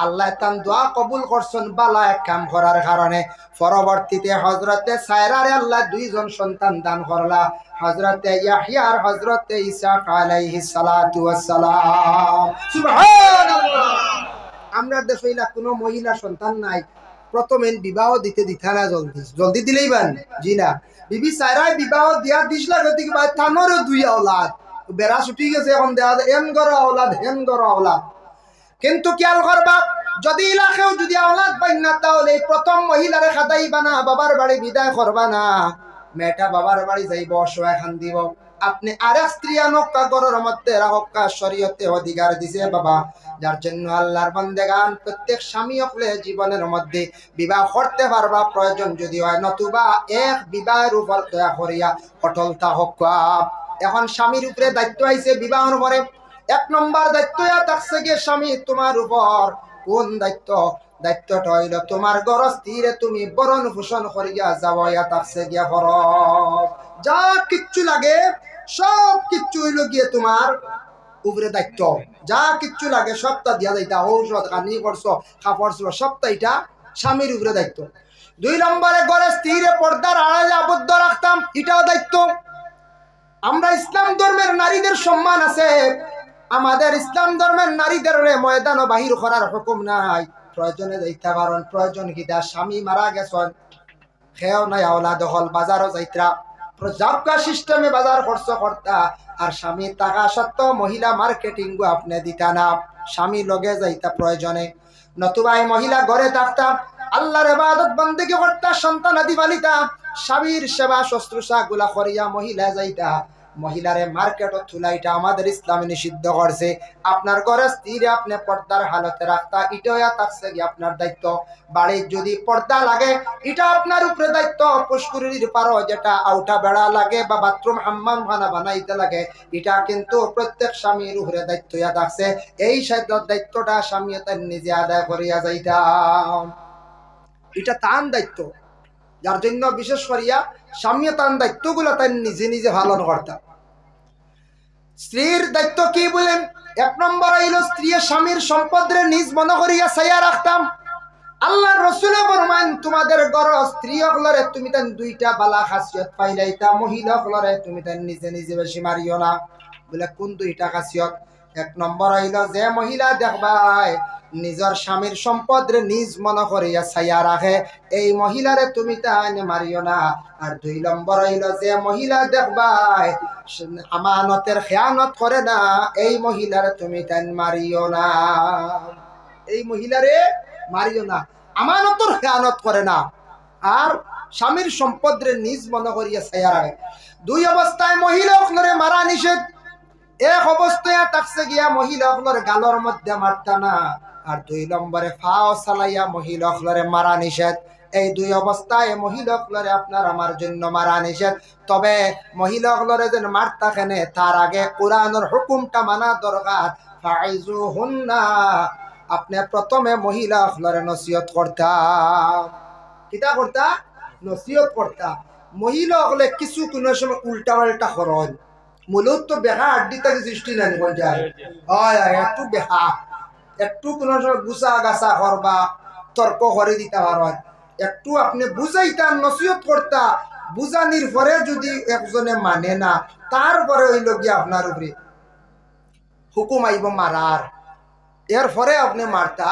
আল্লাহ তান দোয়া কবুল করছেন বালা এক কাম করার কারণে পরবর্তীতে হযরতে সায়রারে আল্লাহ 2 জন সন্তান দান করলা হযরতে ইয়াহইয়া আর হযরতে ঈসা আলাইহিস সালাতু ওয়াস সালাম সুবহানাল্লাহ আমরা দেশে ইলা কোনো মহিলা সন্তান নাই প্রথমে বিবাহ দিতে না জলদি দিলেই বান জি না বিবি সায়রায় বিবাহ দিয়া দিছলা গতি কি তানোর 2 আওলাদ বেড়া ছুটি গেছে এখন দেয়া এম গর আওলাদ হেম গর আওলাদ কিন্তু খেয়াল করবা যদি ইলাকাও যদি আওলাদ পাই না তাহলে প্রথম মহিলারে খাদাইবা না বাবার বাড়ি বিদায় করবা না মেয়েটা বাবার বাড়ি যাইব অসহায় খান দিব আপনি আরেক স্ত্রী আনকা গরের মধ্যে রাখকা শরীয়তে অধিকার দিছে বাবা যার জন্য আল্লাহর বান্দেগান প্রত্যেক স্বামী হলে জীবনের মধ্যে বিবাহ করতে পারবা প্রয়োজন যদি হয় নতুবা এক বিবাহের উপর দয়া করিয়া অটলতা হোক এখন স্বামীর উপরে দায়িত্ব আইছে বিবাহের পরে 1 নম্বর দায়িত্ব থাকছে গিয়ে স্বামী তোমার উপর কোন দায়িত্বটা হইল তোমার গরস্তিরে তুমি বরণ পোষণ করিয়া যাওয়া থাকছে গিয়া ফরজ যা কিচ্ছু লাগে সব কিচ্ছু হইল গিয়ে তোমার উপরে দায়িত্ব যা কিচ্ছু লাগে সবটা দিয়া যাইতা ঔষধ কানি করছো কাপড় সবটা এটা স্বামীর উপরে দায়িত্ব 2 নম্বরে গরস্তিরে পর্দার আড়ালে আবদ্ধ রাখতাম এটাও দায়িত্ব আমরা ইসলাম ধর্মের নারীদের সম্মান আছে আমাদের ইসলাম ধর্মের নারীদের ময়দান বাহির করার হুকুম নাই প্রয়োজনে যাইতা কারণ প্রয়োজন কিটা স্বামী মারা গেছেন খেও নাই আওলাদ হল বাজারও যাইত্রা প্রজাপকা সিস্টেমে বাজার খরচ করতা আর স্বামী টাকা সত্ত্বেও মহিলা মার্কেটিং গো আপনি দিতা না স্বামী লগে যাইতা প্রয়োজনে নতুবা এই মহিলা ঘরে থাকতা আল্লাহর ইবাদত বন্দেগি করতা সন্তান আদি পালিতা স্বামীর সেবা শুশ্রূষা গুলা করিয়া মহিলা যাইতা মহিলারে মার্কেট ও থুলাইটা আমাদের ইসলামে নিষিদ্ধ করছে। আপনার ঘরে স্ত্রীরে আপনি পর্দার হালতে রাখতা, এটাও থাকছে কি আপনার দায়িত্ব। বাড়ির যদি পর্দা লাগে এটা আপনার উপরে দায়িত্ব। পুষ্করির পারো যেটা আউটা বেড়া লাগে বা বাথরুম হাম্মাম খানা বানাইতে লাগে, এটা কিন্তু প্রত্যেক স্বামীর উপরে দায়িত্ব থাকছে। এই দায়িত্বটা স্বামী তার নিজে আদায় করিয়া যাইতাম, এটা তার দায়িত্ব। যার জন্য বিশেষ করিয়া স্বামী তার দায়িত্বগুলো তাই নিজে নিজে পালন করতাম। স্ত্রীর দায়িত্ব কি বলেন? 1 নম্বর হইল স্ত্রীর স্বামীর সম্পদরে নিজ মনে করিয়া ছায়া রাখতাম। আল্লাহ রসুলে ফরমান তোমাদের ঘর স্ত্রী হলরে তুমি তার 2টা বালা খাসিয়ত পাইলাইতা, মহিলা হলরে তুমি তার নিজে নিজে বেশি মারিও না। বলে কোন 2টা খাসিয়ত? 1 নম্বর হইল যে মহিলা দেখবাই নিজের স্বামীর সম্পদরে নিজ মনে করিয়া ছায়া রাখে, এই মহিলারে তুমি তাই মারিও না। আর 2 নম্বর হইল যে মহিলা দেখবাই আমানতের খেয়ানত করে না, এই মহিলারে তুমি তাই মারিও না। এই মহিলারে মারিও না, আমানতের খেয়ানত করে না, আর স্বামীর সম্পদরে নিজ মনে করিয়া ছায়া রাখে। 2 অবস্থায় মহিলা সকলরে মারা নিষেধ। 1 অবস্থায় থাকছে গিয়া মহিলা সকলের গালর মধ্যে মারতা না, আর 2 নম্বরে ফাও চালাইয়া মহিলা সকলরে মারা নিষেধ। এই 2 অবস্থায় মহিলা সকলরে আপনার আমার জন্য মারা নিষেধ। তবে মহিলা সকলরে যেন মারতা কেনে তার আগে কোরআনের হুকুমটা মানা দরকার। ফাইজুহুন্না, আপনি প্রথমে মহিলা সকলরে নসিহত করতা। কিতা করতা? নসিহত করতা। মহিলা সকলে কিছু কোনো সময় উল্টা পাল্টা করেন, মূলত তো বেহা আড্ডি থেকে সৃষ্টি নাই কোন যায়। হয় একটু বেহা, একটু কোনো সময় গুছা গাছা করবা, তর্ক করে দিতে পারেন। একটু আপনি বুঝাইতা, নসিহত করতা। বুঝানির পরে যদি একজনে মানে না, তারপরে হইল গিয়ে আপনার উপরে হুকুম আইব মারার, এরপরে আপনি মারতা।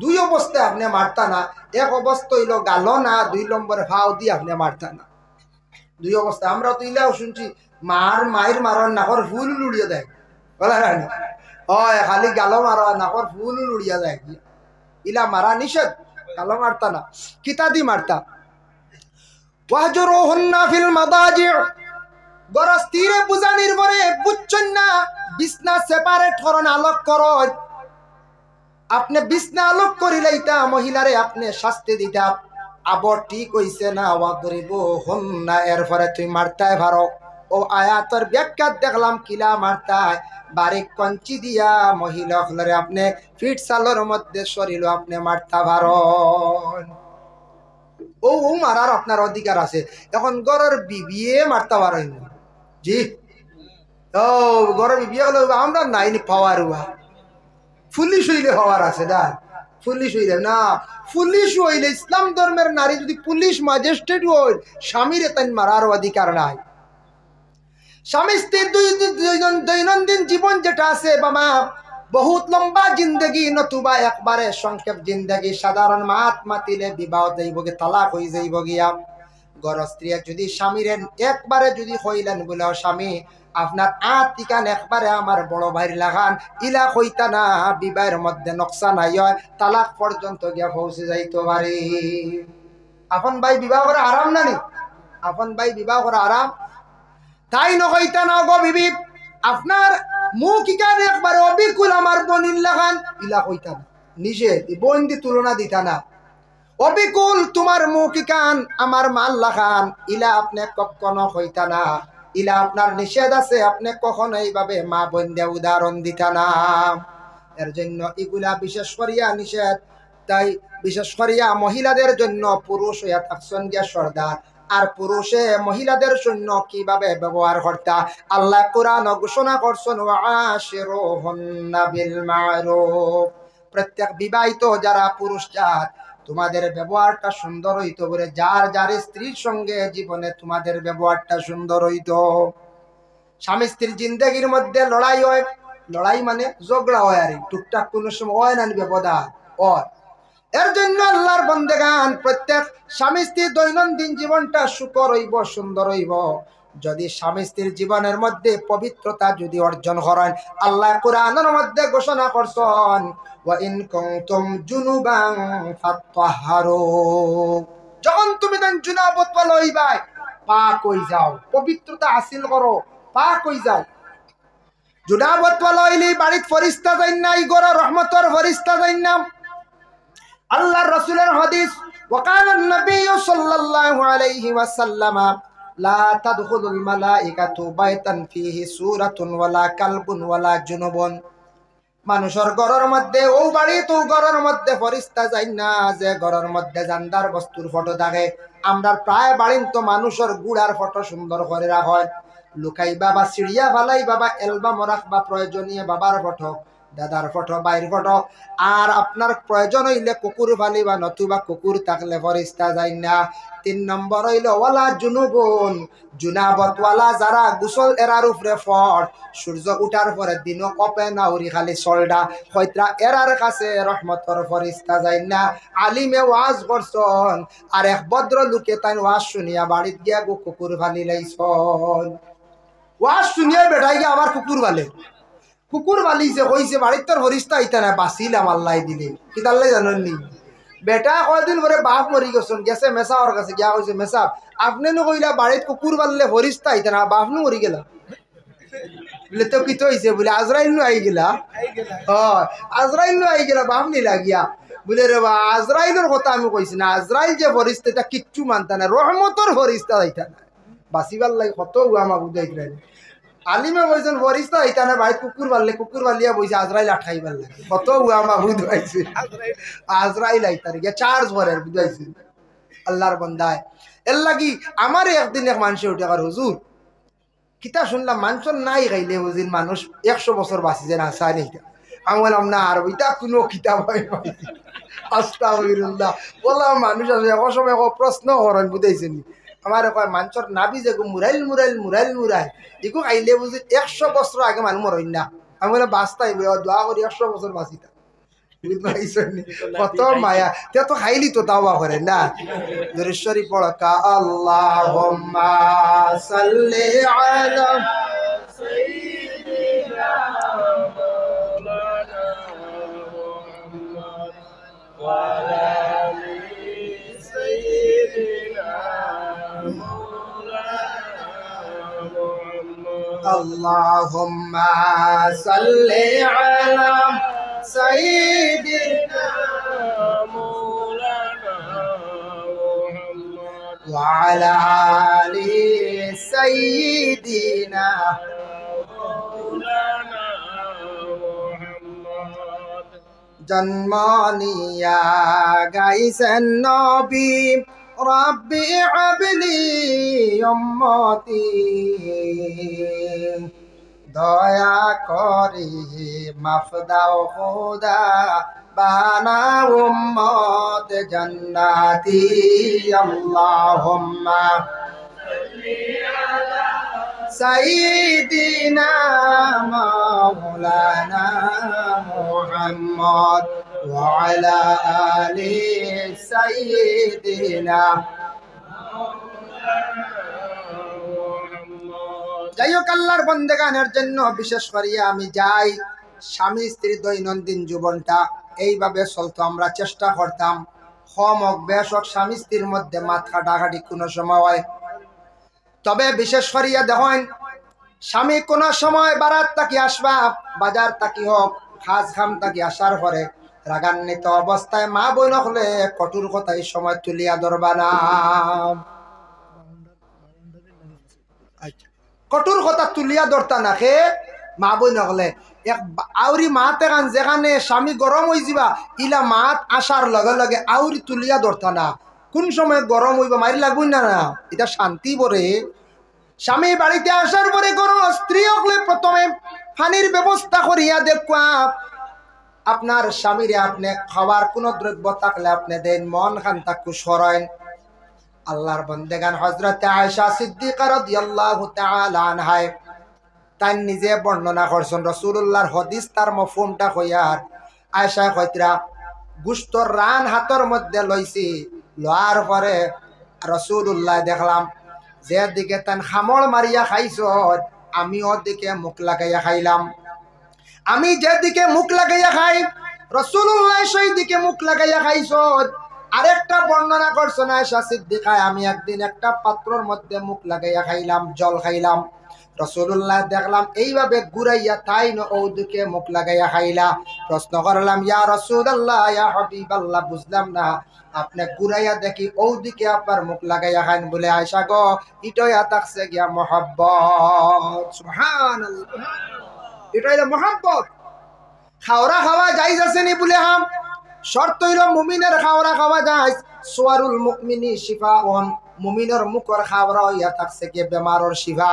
2 অবস্থায় আপনি মারতা না। 1 অবস্থা হইল গালো না, 2 নম্বরে ভাও দিয়ে আপনি মারতা না। 2 অবস্থা আমরা তো ইলাও শুনছি, মায়ের মারার নাকর ফুল উড়িয়ে দেয়, বলা না হয় খালি গালো মারা নাকর ফুল উড়িয়া যায়। ইলা মারা নিষেধ, গালো মারতা না। কিতা দি মারতা? ওয়াহজুরুহুন্না ফিল মাদাজি', বড় স্থিরে বুঝানির পরে বুঝছেন না, বিছনা সেপারেট করন, আলোক করন। আপনি বিছনা আলোক করিলাইতা মহিলারে আপনি শাস্তি দিতা। আবার ঠিক হইছে না, ওয়াদরিবুহুন্না, এরপরে তুই মারতাই পারো। ও আয়াতের ব্যাখ্যা দেখলাম কিলা মারতাই, বারিক কঞ্চি দিয়া মহিলা হলরে আপনি ফিট সালোর মধ্যে শরীর আপনি মারতা পারো। ও মারার আপনার অধিকার আছে। এখন গরের বিবিয়ে মারতে পারেন জি, ও গরের বিবিয়ে হলো আমরা নাইনি পাওয়ার পুলিশ হইলে হওয়ার আছে না, পুলিশ হইলে না। পুলিশ হইলে ইসলাম ধর্মের নারী যদি পুলিশ ম্যাজিস্ট্রেট হই, স্বামীর তাই মারার অধিকার নাই। স্বামী স্ত্রীর দৈনন্দিন জীবন যেটা আছে বাবা, বহুত লম্বা জিন্দগি, নতুবা একবারে সংক্ষেপ জিন্দগি। সাধারণ মাত মাতিলে বিবাহ যাইব গে, তালাক হয়ে যাইব গিয়া। গর স্ত্রী যদি স্বামীর একবারে যদি হইলেন বলে, স্বামী আপনার ঠিকান একবারে আমার বড় ভাইয়ের লাগান, ইলা হইতা না, বিবাহের মধ্যে নকশা নাই হয়, তালাক পর্যন্ত গিয়া পৌঁছে যাইতে পারি। আপন ভাই বিবাহ করা আরাম না নি? আপন ভাই বিবাহ করা আরাম? তাই নহইতা না গো বিবি, আপনার মুখ ইকান একবারে অবিকুল আমার বোনির লাগান, ইলা হইতা না। নিষেধ, বোন দি তুলনা দিতা না। অবিকুল তোমার মুখ ইকান আমার মাল লাগান, ইলা আপনি কখনো হইতা না। ইলা আপনার নিষেধ আছে, আপনি কখনো এইভাবে মা বোন দিয়ে উদাহরণ দিতা না। এর জন্য এগুলা বিশেষ করিয়া নিষেধ। তাই বিশেষ করিয়া মহিলাদের জন্য পুরুষ হইয়া থাকছেন গিয়া সর্দার, আর পুরুষে মহিলাদের জন্য কিভাবে ব্যবহার করতা আল্লাহ কোরআন ঘোষণা করছেন, ওয়াশিরুহুন্না বিল মা'রুফ। প্রত্যেক বিবাহিত যারা পুরুষ জাত, তোমাদের ব্যবহারটা সুন্দর হইতো বলে, যার যার স্ত্রীর সঙ্গে জীবনে তোমাদের ব্যবহারটা সুন্দর হইতো। স্বামী স্ত্রীর জিন্দগির মধ্যে লড়াই হয়, লড়াই মানে ঝগড়া হয়, আর টুকটাক কোনো সময় হয় না ব্যবধান হয়। এর জন্য আল্লাহর বন্দেগান প্রত্যেক স্বামী স্ত্রীর দৈনন্দিন জীবনটা সুখর হইব, সুন্দর হইব যদি স্বামী স্ত্রীর জীবনের মধ্যে পবিত্রতা যদি অর্জন করেন। আল্লাহ কোরআনের মধ্যে ঘোষণা করছেন, ওয়া ইন কুনতুম জুনুবান ফাত্তাহহারু, যখন তুমি দেন জুনাবত হইবাই, পাক হই যাও, পবিত্রতা হাসিল করো, পাক হই যাও। জুনাবতওয়ালা হইলি বাড়িত ফরিস্তা যাইন না, ইগর রহমতর ফরিস্তা যাইন না। আল্লাহর রাসূলের হাদিস, ওয়াকাল নবী সাল্লাল্লাহু আলাইহি ওয়াসাল্লাম, লা তাদখুলুল মালাইকাতু বাইতান ফিহি সূরাতুন ওয়ালা কালবুন ওয়ালা জুনুবুন। মানুষের ঘরের মধ্যে ও বাড়ি তো ঘরের মধ্যে ফরিস্তা যাই না যে ঘরের মধ্যে জান্দার বস্তুর ফটো থাকে। আমরা প্রায় বাড়িন তো মানুষের গুড়ার ফটো সুন্দর করে রাখা হয়, লুকাই বাবা সিঁড়িয়া ফালাই বাবা অ্যালবাম রাখবা প্রয়োজনীয় বাবার ফটো, দাদার ফটো, বাইর ফটো। আর আপনার প্রয়োজন হইলে কুকুর ফালিবা, নতুবা কুকুর থাকলে ফরিস্তা যাই না। 3 নম্বর হইল ওয়ালা জুনুবুন, জুনাবতওয়ালা যারা গোসল এরার উপরে ফট, সূর্য উঠার পরে দিন কপে না উড়ি খালি সলডা হয়ত্রা এরার কাছে রহমতর ফরিস্তা যাই না। আলিমে ওয়াজ করছন আর এক ভদ্র লোকে তাই ওয়াজ শুনিয়া বাড়িত গিয়া গো কুকুর ফালি লাইছন। ওয়াজ শুনিয়া বেটাই গিয়া আবার কুকুর ফালে, কুকুর বালিছে কইছে বাড়ির তোর ফরিস্তা আইতা না, বাঁচিলাম আল্লাহ দিলে। কি তাল্লাই জানেন নি বেটা কয়দিন পরে বাপ মরি গেছেন, গেছে মেসাওয়ার কাছে গিয়া কইছে, মেসাব আপনি নো কইলা বাড়িত কুকুর বাললে ফরিস্তা আইতা না, বাপ নু মরি গেলা। বলে তো কি তো হইছে, বলে আজরাইল নু আই গেলা। আজরাইল নু আই গেলা, বাপ নি লাগিয়া। বলে রে বা আজরাইলের কথা আমি কইছি না, আজরাইল যে ফরিস্তা এটা কিচ্ছু মানতা না, রহমতর ফরিস্তা আইতা না, বাঁচিবার লাগে কত আমাক বুঝাইতে। আলিমে বলছেন ফরিস্তা হইতা না, ভাই কুকুর বাললে কুকুর বালিয়া বইছে আজরাইল আঠাইবার লাগে, কত আমা বুঝাইছে। আজরাইল আইতার গিয়া চার্জ ভরের বুঝাইছে আল্লাহর বান্দায়। এর লাগি আমার একদিন এক মানুষে উঠে আর হুজুর কিতা শুনলাম মানুষের নাই খাইলে বুঝিন মানুষ 100 বছর বাঁচি যে না চাই না। আমি বললাম না আর ওইটা কোনো কিতাব হয় আস্তাগফিরুল্লাহ। বললাম মানুষ আছে এক সময় প্রশ্ন করেন বুঝাইছেন আমার কয় মানুষের নাবি যে মুরাইল মুরাইল মুরাইল মুরাই এগু খাইলে বুঝি 100 বছর আগে মানুষ মরইন না। আমি বলে বাঁচতাই দোয়া করি 100 বছর বাঁচিতা। কত মায়া তে তো খাইলি তো তাওবা করে না। দরুশ্বরী পড়কা আল্লাহুম্মা সাল্লি আলা সাইয়্যিদিনা মাওলানা মুহাম্মদ ওয়া আলা আলি সাইয়্যিদিনা মাওলানা মুহাম্মদ। আল্লাহুম্মা সাল্লি আলা سيدنا مولانا محمد وعلى آل سيدنا مولانا محمد। জন্মনিয়া গাইছেন নবী রব্বি হাবলি উম্মতি, দয়া করি মাফ দাও খোদা বানাও উম্মত জান্নাতি। আল্লাহুম্মা সাল্লি আলা সাইয়্যিদিনা মাওলানা মুহাম্মদ ওয়া আলা আলি সাইয়্যিদিনা। যাই হোক আল্লাহর বন্দেগানের জন্য বিশেষ করিয়া আমি যাই স্বামী স্ত্রীর দৈনন্দিন জীবনটা এইভাবে চলতো, আমরা চেষ্টা করতাম কম হোক বেশ হোক স্বামী স্ত্রীর মধ্যে মাথা কাটাকাটি কোনো সময় হয়। তবে বিশেষ করিয়া দেখেন স্বামী কোনো সময় বারাত তাকি আসবা বাজার তাকি হোক খাস খাম তাকি আসার পরে রাগান্বিত অবস্থায় মা বোন হলে কঠোর কথা এই সময় তুলিয়া ধরবা না, কঠোর কথা তুলিয়া ধরতা না। খে মা বোন হলে এক আউরি মাতে গান যেখানে স্বামী গরম হয়ে যাবা ইলা মাত আসার লগে লগে আউরি তুলিয়া ধরতা না। কোন সময় গরম হইবা মারি লাগবই না, না এটা শান্তি বরে। স্বামী বাড়িতে আসার পরে কোনো স্ত্রী হলে প্রথমে পানির ব্যবস্থা করিয়া দেখবা। আপনার স্বামীরে আপনি খাবার কোনো দ্রব্য থাকলে আপনি দেন, মন খান তাকু সরাইন। আল্লাহর বন্দেগান হযরত আয়েশা সিদ্দিকা রাদিয়াল্লাহু তাআলা আনহা তাই নিজে বর্ণনা করছেন রাসূলুল্লাহর হাদিস তার মফহুমটা কইয়ার। আয়েশা কইতরা গুস্তর রান হাতর মধ্যে লইছি, লওয়ার পরে রাসূলুল্লাহ দেখলাম যে দিকে তান খামড় মারিয়া খাইছ আমি ওদিকে মুখ লাগাইয়া খাইলাম। আমি যেদিকে মুখ লাগাইয়া খাই রাসূলুল্লাহ সেই দিকে মুখ লাগাইয়া খাইছ। আরেকটা বর্ণনা করছেন আয়েশা সিদ্দিকা আমি একদিন একটা পাত্রর মধ্যে মুখ লাগাইয়া খাইলাম, জল খাইলাম। রাসূলুল্লাহ দেখলাম এইভাবে ঘুরাইয়া তাই না ওদিকে মুখ লাগাইয়া খাইলা। প্রশ্ন করলাম, ইয়া রাসূলুল্লাহ, ইয়া হাবিবাল্লাহ, বুঝলাম না, আপনি ঘুরাইয়া দেখি ওদিকে আপনার মুখ লাগাইয়া খান। বলে, আয়েশা গো, ইটয়া থাকছে গিয়া মহব্বত। সুবহানাল্লাহ, এটা হইলো মহব্বত। খাওরা খাওয়া যাইজ আছে নি? বলে হাম, শর্ত হইল মুমিনের খাওরা খাওয়া যায়। সুয়ারুল মুমিনি শিফাউন, মুমিনের মুখর খাওরা হইয়া থাকছে কি বেমারর শিফা।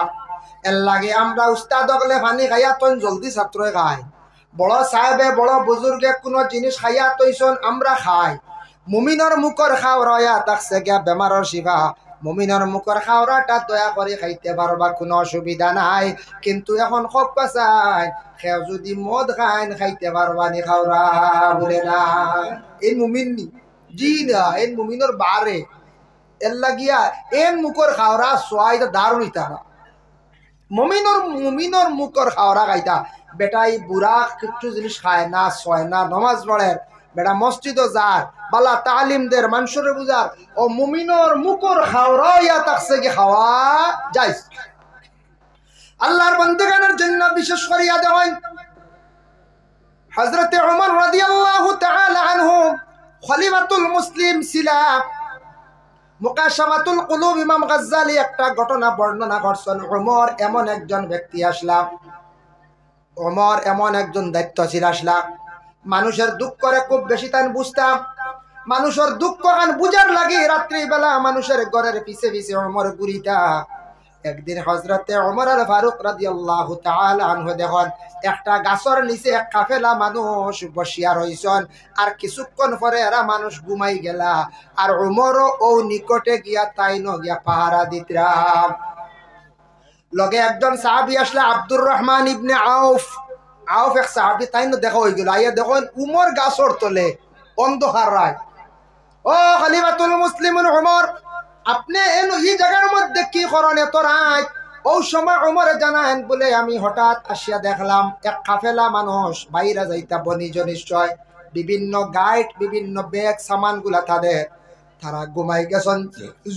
এর লাগে আমরা উস্তাদ হলে পানি খাইয়া তন জলদি ছাত্র খায়, বড় সাহেবে বড় বুজুর্গে কোন জিনিস খাইয়া তৈছন আমরা খাই। মুমিনের মুখর খাওরা হইয়া থাকছে কি বেমারর শিফা। মুমিনের মুখর খাওরাটা দয়া করে খাইতে পারবা, কোনো অসুবিধা নাই। কিন্তু এখন খুব কাছাই খেও যদি মদ খাইন খাইতে পারবা নি খাওরা? বলে না, এই মুমিন নি, জি না, এই মুমিনের বারে। এর লাগিয়া এন মুখর খাওরা সোয়াইটা দারুণ ইতারা। মুমিনের মুখর খাওরা খাইতা বেটাই বুড়া কিছু জিনিস খায় না, ছয় না, নমাজ পড়ে, বেটা মসজিদও যার, বালা তালিম দের, মানুষের বুঝার, ও মুমিনের মুখর খাওয়া ইয়া থাকছে কি খাওয়া যাইস। আল্লাহর বান্দাগানের জন্য বিশেষ করিয়া দেওয়ান হযরতে ওমর রাদিয়াল্লাহু তাআলা আনহু খলিফাতুল মুসলিম ছিলা। মুকাশামাতুল কুলুব ইমাম গাজ্জালি একটা ঘটনা বর্ণনা করছেন। ওমর এমন একজন ব্যক্তি আসলাম, ওমর এমন একজন দায়িত্বশীল আসলাম, মানুষের দুঃখ করে খুব বেশি তাই বুঝতাম। মানুষের দুঃখ গান বুঝার লাগে রাত্রিবেলা মানুষের ঘরের পিছে পিছে ওমর ঘুরিতা। একদিন হযরতে ওমর আল ফারুক রাদিয়াল্লাহু তাআলা আনহু দেখুন একটা গাছের নিচে এক কাফেলা মানুষ বসিয়া রইছেন, আর কিছুক্ষণ পরে এরা মানুষ ঘুমাই গেলা, আর ওমরও ও নিকটে গিয়া তাইনো গিয়া পাহারা দিতরাম। লগে একজন সাহাবী আসলে আব্দুর রহমান ইবনে আউফ। আউফ এক সাহাবী, তাইনো দেখা হয়ে গেল। আইয়া দেখুন উমর গাছর তলে অন্ধকার রায়। ও খলিফাতুল মুসলিমিন ওমর, আপনি এই জায়গার মধ্যে কি করেন এত রাত? ও সময় ওমরে জানান বলে, আমি হঠাৎ আসিয়া দেখলাম এক কাফেলা মানুষ বাইরে যাইতা বনিজ নিশ্চয়, বিভিন্ন গাইড বিভিন্ন ব্যাগ সামান গুলা তাদের, তারা ঘুমাই গেছেন।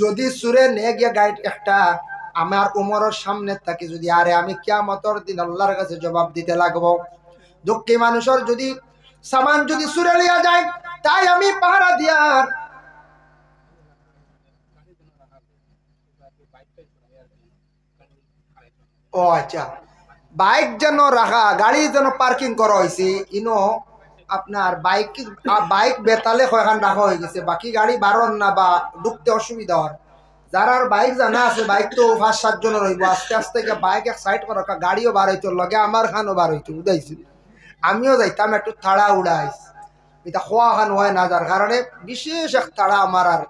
যদি সুরে নে গিয়া গাইড একটা আমার উমরের সামনে থাকি, যদি আরে আমি কিয়ামতের দিন আল্লাহর কাছে জবাব দিতে লাগবো। দুঃখী মানুষের যদি সামান যদি সুরে লিয়া যায়, তাই আমি পাহারা দিয়ার। ও আচ্ছা, বাইক যেন রাখা, গাড়ি যেন পার্কিং করা হয়েছে ইনো আপনার বাইক বেতালে কয়খান রাখা হয়ে গেছে, বাকি গাড়ি বারণ না বা ঢুকতে অসুবিধা হয়। যারা বাইক জানা আছে, বাইক তো 5-7 জনের রইব, আস্তে আস্তে বাইক এক সাইড করা, গাড়িও বার হইতো, লগে আমার খানও বার হইতো, বুঝাইছি। আমিও যাইতাম একটু তাড়া উড়াইস, এটা খোয়া খান হয় না, যার কারণে বিশেষ এক তাড়া আমার। আর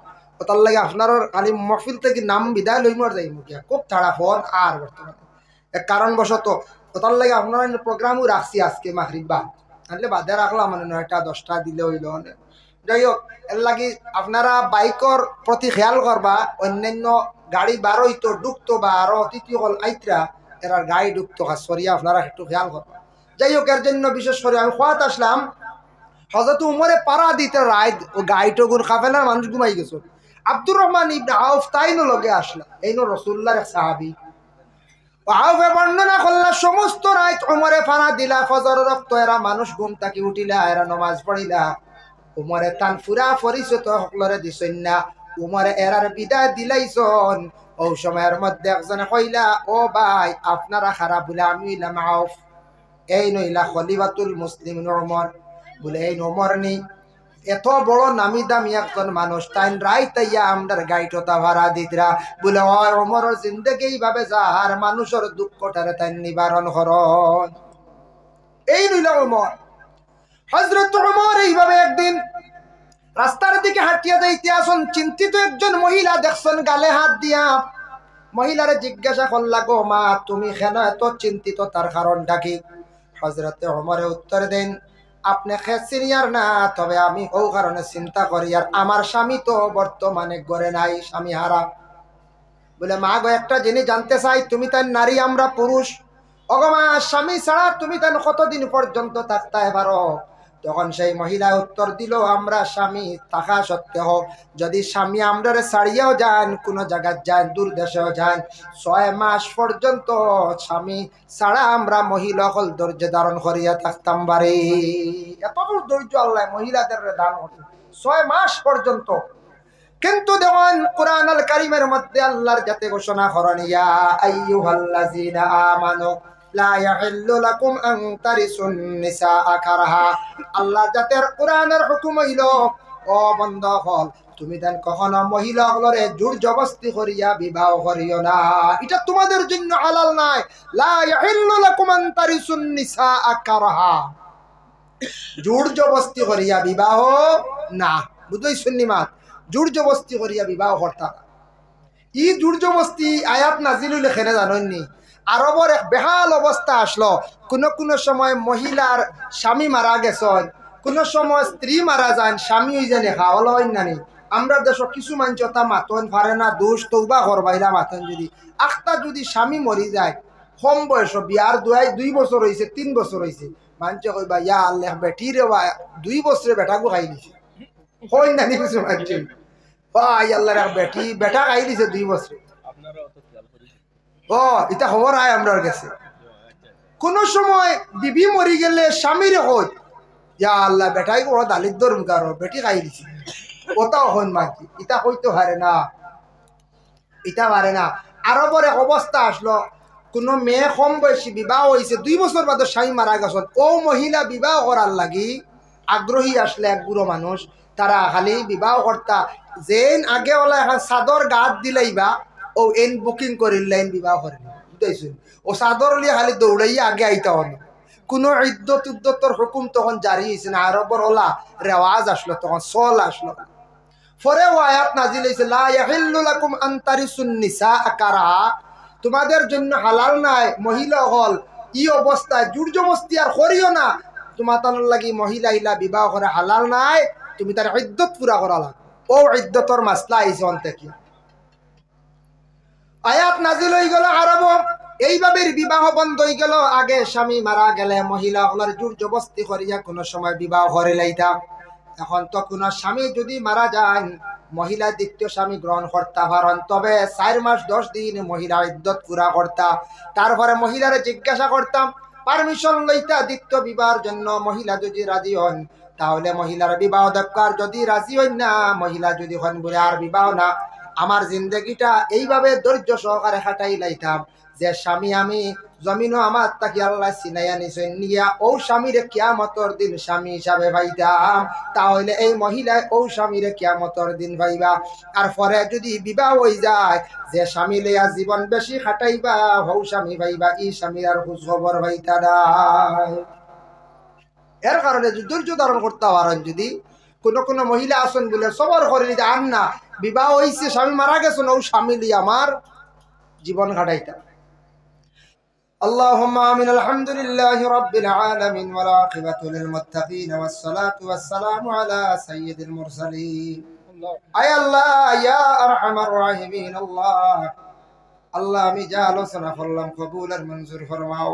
তার লাগে আপনার খালি মহফিল থেকে নাম বিদায় লইমর যাই মুখিয়া খুব তাড়া ফোন। আর বর্তমানে এক কারণবশত তার লাগে আপনার প্রোগ্রামও রাখছি আজকে মাগরিবা, আনলে বাদে রাখলাম মানে 9টা-10টা দিলে হইল। যাই হোক, এর লাগি আপনারা বাইকর প্রতি খেয়াল করবা, অন্যান্য গাড়ি বার হইতো ঢুকতো বা আরো অতিথি হল আইতরা এরা গাড়ি ঢুকতো, সরিয়া আপনারা একটু খেয়াল করবা। যাই হোক, এর জন্য বিশেষ করে আমি খোয়াত আসলাম। হযরত উমরে পাড়া দিতে রায় ও গাড়িটো গুণ কাফেলার মানুষ ঘুমাই গেছে। আব্দুর রহমান ইবনে আউফ তাইনো লগে আসলা, এইনো রাসূলুল্লাহর এক সাহাবী। আউফে বর্ণনা করলা সমস্ত রাত উমরে পাড়া দিলা, ফজর রক্ত এরা মানুষ ঘুম থাকি উঠিলা, এরা নামাজ পড়িলা। উমরে তান ফুরা পরিচিত সকলরে দিছেন না, উমরে এরার বিদায় দিলাইছন। ও সময়ের মধ্যে একজনে কইলা, ও ভাই আপনারা খারাপ বলে, আমি হইলাম আউফ, এই নইলা খলিফাতুল মুসলিমিন ওমর। বলে এই ওমর নি, এত বড় নামি দামি একজন মানুষ, তাই রাইতাইয়া আমরার গাইটতা ভাড়া দিতরা। বলে হয় ওমরের জিন্দেগি এইভাবে যাহার মানুষের দুঃখটারে তাই নিবারণ করন। এই নইলা ওমর। হযরত ওমর এইভাবে একদিন রাস্তার দিকে হাঁটিয়া যাইতে আসুন, চিন্তিত একজন মহিলা দেখছেন গালে হাত দিয়া। মহিলারে জিজ্ঞাসা করলা, গো মা তুমি কেন এত চিন্তিত, তার কারণটা কি? হযরতে ওমরে উত্তর দেন, আপনি খে সিনিয়র না, তবে আমি ও কারণে চিন্তা করি, আর আমার স্বামী তো বর্তমানে ঘরে নাই, স্বামী হারা। বলে মা গো, একটা জিনিস জানতে চাই, তুমি তাই নারী, আমরা পুরুষ। অগো মা, স্বামী ছাড়া তুমি তাই কতদিন পর্যন্ত থাকতে পারো? তখন সেই মহিলা উত্তর দিল, আমরা স্বামী থাকা সত্ত্বেও যদি স্বামী আমরা ছাড়িয়েও যান, কোন জায়গায় যান, দূর দেশেও যান, 6 মাস পর্যন্ত স্বামী ছাড়া আমরা মহিলা হল ধৈর্য ধারণ করিয়া থাকতাম বারে। এতটুকু ধৈর্য আল্লাহ মহিলাদের দান করছে 6 মাস পর্যন্ত। কিন্তু দেখুন কোরআন আল কারীমের মধ্যে আল্লাহর যাতে ঘোষণা করেন, ইয়া আইয়ুহাল্লাযীনা আমানু লা ইয়াহিল্লু লাকুম আন তারিসুন নিসাআ কারহা। আল্লাহ জাতের কোরআনের হুকুম হইল, ও বান্দা হল তুমি দেন কখনো মহিলাগুলোরে জোর জবরদস্তি করিয়া বিবাহ করিও না, এটা তোমাদের জন্য হালাল নাই। লা ইয়াহিল্লু লাকুম আন তারিসুন নিসাআ কারহা, জোর জবরদস্তি করিয়া বিবাহ না। বুঝই শুননি মাত, জোর জবরদস্তি করিয়া বিবাহ করতা। ই জোর জবরদস্তি আয়াত নাজিল হইলে খেনে জানেননি, আরবর এক বেহাল অবস্থা আসলো। কোন সময় মহিলার স্বামী মারা গেছেন, কোন সময় স্ত্রী মারা যান, স্বামী ওই জানে খাওয়াল হয় না নি। আমরা দেশ কিছু মানুষ তা মাতন পারে না, দোষ তৌবা করবাইরা মাতন। যদি আখটা যদি স্বামী মরি যায়, কম বয়স, বিয়ার 2 বছর হয়েছে, 3 বছর হয়েছে, মানুষে কইবা ইয়া আল্লাহ বেটি রে, 2 বছরে বেটাকে খাই দিছে, হয় না নি কিছু মানুষ, ভাই আল্লাহ বেটি বেটা খাই দিছে 2 বছরে। ও এটা খবর হয় আমরার কাছে। কোন সময় বিবি মরি গেলে স্বামীরে কই, ইয়া আল্লাহ বেটাই বড় দালিত দরকার, বেটি খাই দিছে, ওটাও হন মানছি, ইটা হইতে পারে না, ইটা পারে না। আরবর এক অবস্থা আসলো, কোন মেয়ে কম বয়সী বিবাহ হয়েছে, 2 বছর বাদে স্বামী মারা গেছেন, ও মহিলা বিবাহ করার লাগি আগ্রহী আসলে এক বুড়ো মানুষ, তারা খালি বিবাহ কর্তা যেন আগে ওলা এখন চাদর গাত দিলাইবা, ও এন বুকিং করিলেন বিবাহ করেন, বুঝতেছেন? ও চাদর লিয়ে খালি দৌড়াইয়া আগে আইতা হল। কোনো ইদ্যত উদ্যতর হুকুম তখন জারি হয়েছে না, আরবর ওলা রেওয়াজ আসলো, তখন চল আসলো। পরে ও আয়াত নাজিল হয়েছে, লা ইয়াহিল্লু লাকুম আন তারিসুন নিসাআ কারহা, তোমাদের জন্য হালাল নাই মহিলা হল ই অবস্থায় জোর জবরদস্তি আর করিও না। তোমার তানোর লাগি মহিলা ইলা বিবাহ করে হালাল নাই, তুমি তার ইদ্যত পুরা করা লাগ। ও ইদ্যতর মাসলা আইছে অন্তে কি আয়াত নাজিল হয়ে গেল আরব, এইভাবে বিবাহ বন্ধ হয়ে গেল। আগে স্বামী মারা গেলে মহিলা হলার জোর জবরদস্তি করিয়া কোন সময় বিবাহ করে লাইতাম। এখন তো কোন স্বামী যদি মারা যান, মহিলা দ্বিতীয় স্বামী গ্রহণ করতে পারেন, তবে 4 মাস 10 দিন মহিলা ইদ্যত পুরা করতা। তারপরে মহিলারে জিজ্ঞাসা করতাম, পারমিশন লইতা দ্বিতীয় বিবাহের জন্য। মহিলা যদি রাজি হন তাহলে মহিলার বিবাহ দরকার, যদি রাজি হন না, মহিলা যদি হন বলে আর বিবাহ না। আমার জিন্দগিটা এইভাবে ধৈর্য সহকারে হাঁটাই লাইতাম, যে স্বামী আমি জমিনও আমার তাকে আল্লাহ চিনাইয়া নিছেন নিয়া ও স্বামীরে কিয়ামতর দিন স্বামী হিসাবে ভাইতাম, তাহলে এই মহিলায় ও স্বামীরে কিয়ামতর দিন ভাইবা। আর পরে যদি বিবাহ হয়ে যায়, যে স্বামী লইয়া জীবন বেশি খাটাইবা হৌ স্বামী ভাইবা, ই স্বামীর আর খোঁজ খবর ভাইতা নাই। এর কারণে ধৈর্য ধারণ করতে পারেন। যদি কোন মহিলা আসেন বলে সবর করে নিতে আন না, বিবাহ হয়েছে স্বামী মারা গেছেন, ও স্বামী লিয়া আমার জীবন কাটাইতা। اللهم آمين. الحمد لله رب العالمين والعاقبة للمتقين والصلاة والسلام على سيد المرسلين. أي الله يا أرحم الراحمين. الله আমি যা আলোচনা করলাম কবুল আর মঞ্জুর ফরমাও।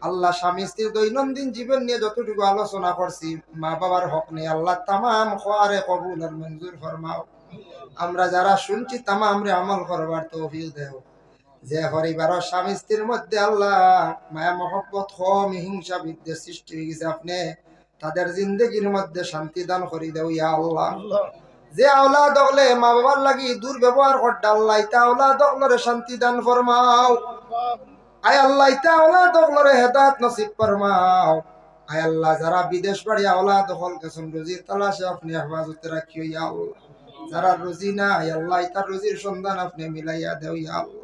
আল্লাহ স্বামী স্ত্রীর দৈনন্দিন জীবন নিয়ে যতটুকু আলোচনা করছি, মা বাবার হক নিয়ে আল্লাহ তামাম খোয়ারে কবুল আর মঞ্জুর ফরমাও। আমরা যারা শুনছি তামাম রে আমল করবার তৌফিক দেও। যে পরিবারের স্বামী স্ত্রীর মধ্যে আল্লাহ মায়া মহব্বত কম, হিংসা বিদ্বেষ সৃষ্টি হয়ে গেছে, আপনি তাদের জিন্দগির মধ্যে শান্তি দান করে দেও ইয়া আল্লাহ। যে আওলাদ হলে মা বাবার লাগি দুর্ব্যবহার করতে আল্লাহ, ইতা আওলাদ হলরে শান্তি দান ফরমাও। আয় আল্লাহ ইতা আওলাদ হলরে হেদায়েত নসিব ফরমাও। আয় আল্লাহ যারা বিদেশ বাড়ি আওলাদ হল গেছেন রুজির তালাশে আপনি হেফাজতে রাখিও ইয়া আল্লাহ। যারা রুজি না আয় আল্লাহ ইতা রুজির সন্ধান আপনি মিলাইয়া দেও ইয়া আল্লাহ।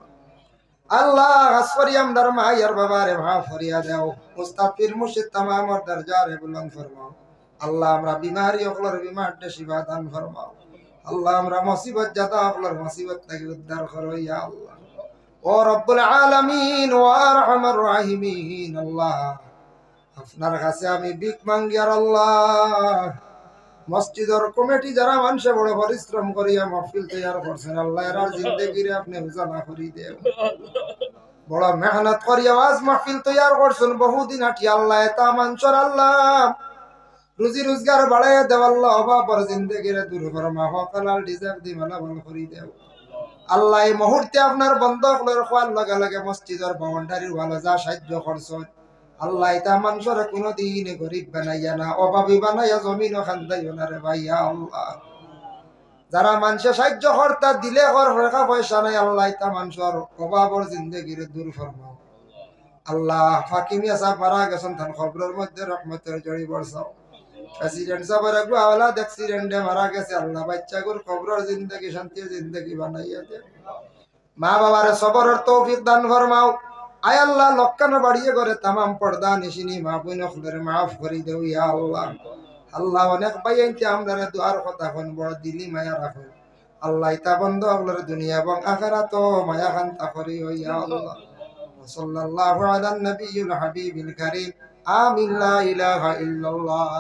আল্লাহ আসফরিয়াম দরমা ইয়ার বাবারে মাফ করিয়া দাও। মুস্তাফির মুর্শিদ তামামর দরজারে বুলন্দ ফরমাও। আল্লাহ আমরা বিমারি হকলর বিমারটা শিফা দান ফরমাও। আল্লাহ আমরা মুসিবত জাতা হকলর মুসিবত থেকে উদ্ধার করো ইয়া আল্লাহ। ও রব্বুল আলামিন ওয়া আরহামার রাহিমিন, আল্লাহ আপনার কাছে আমি ভিক মাঙ্গি। আর আল্লাহ মসজিদের কমিটি যারা মানুষে বড় পরিশ্রম করিয়া মাহফিল তৈয়ার করছেন, আল্লাহ এর জিন্দেগিরে আপনি উজালা করি দেও। বড় মেহনত করিয়া আজ মাহফিল তৈয়ার করছেন, বহুদিন আটি আল্লাহ এটা মানসর আল্লাহ রুজি রোজগার বাড়াইয়া দেও আল্লাহ, অভাবর জিন্দেগিরে দূর ফরমা, হকালাল ডিজার্ভ দি মালা বল করি দেও আল্লাহ। এই মুহূর্তে আপনার বন্ধকলের খোয়ার লগে লগে মসজিদের বাউন্ডারির ভালো যা সাহায্য করছেন আল্লাহ, এটা মানুষের কোনোদিন গরিব বানাইয়া না, অভাবী বানাইয়া জমিনও খান্দাইও না রে ভাইয়া আল্লাহ। যারা মানুষের সাহায্য কর্তা দিলে কর টাকা পয়সা নাই আল্লাহ, এটা মানুষের অভাবর জিন্দেগিরে দূর ফরমাও আল্লাহ। ফাকিমিয়া সাহেব মারা গেছেন, তার খবরের মধ্যে রহমতের জড়ি বর্ষাও। প্রেসিডেন্ট সাহেবের আওলাদ অ্যাক্সিডেন্টে মারা গেছে আল্লাহ, বাচ্চাগুর খবরের জিন্দগি শান্তির জিন্দগি বানাইয়া দে। মা বাবার সবরের তৌফিক দান ফরমাও আয় আল্লাহ। লক্কানো বাড়িয়ে করে তামাম পর্দা নিশিনি মা বোন খুলের মাফ করি দেও ইয়া আল্লাহ। আল্লাহ অনেক বাইনতে আমরা দুয়ার কথা কোন বড় দিলি মায়া রাখো আল্লাহ, ইতা বন্ধ আপনার দুনিয়া এবং আখিরাত মায়া খান্তা করি ইয়া আল্লাহ। সাল্লাল্লাহু আলা নবিয়িল হাবিবিল কারীম আমিন লা ইলাহা ইল্লাল্লাহ।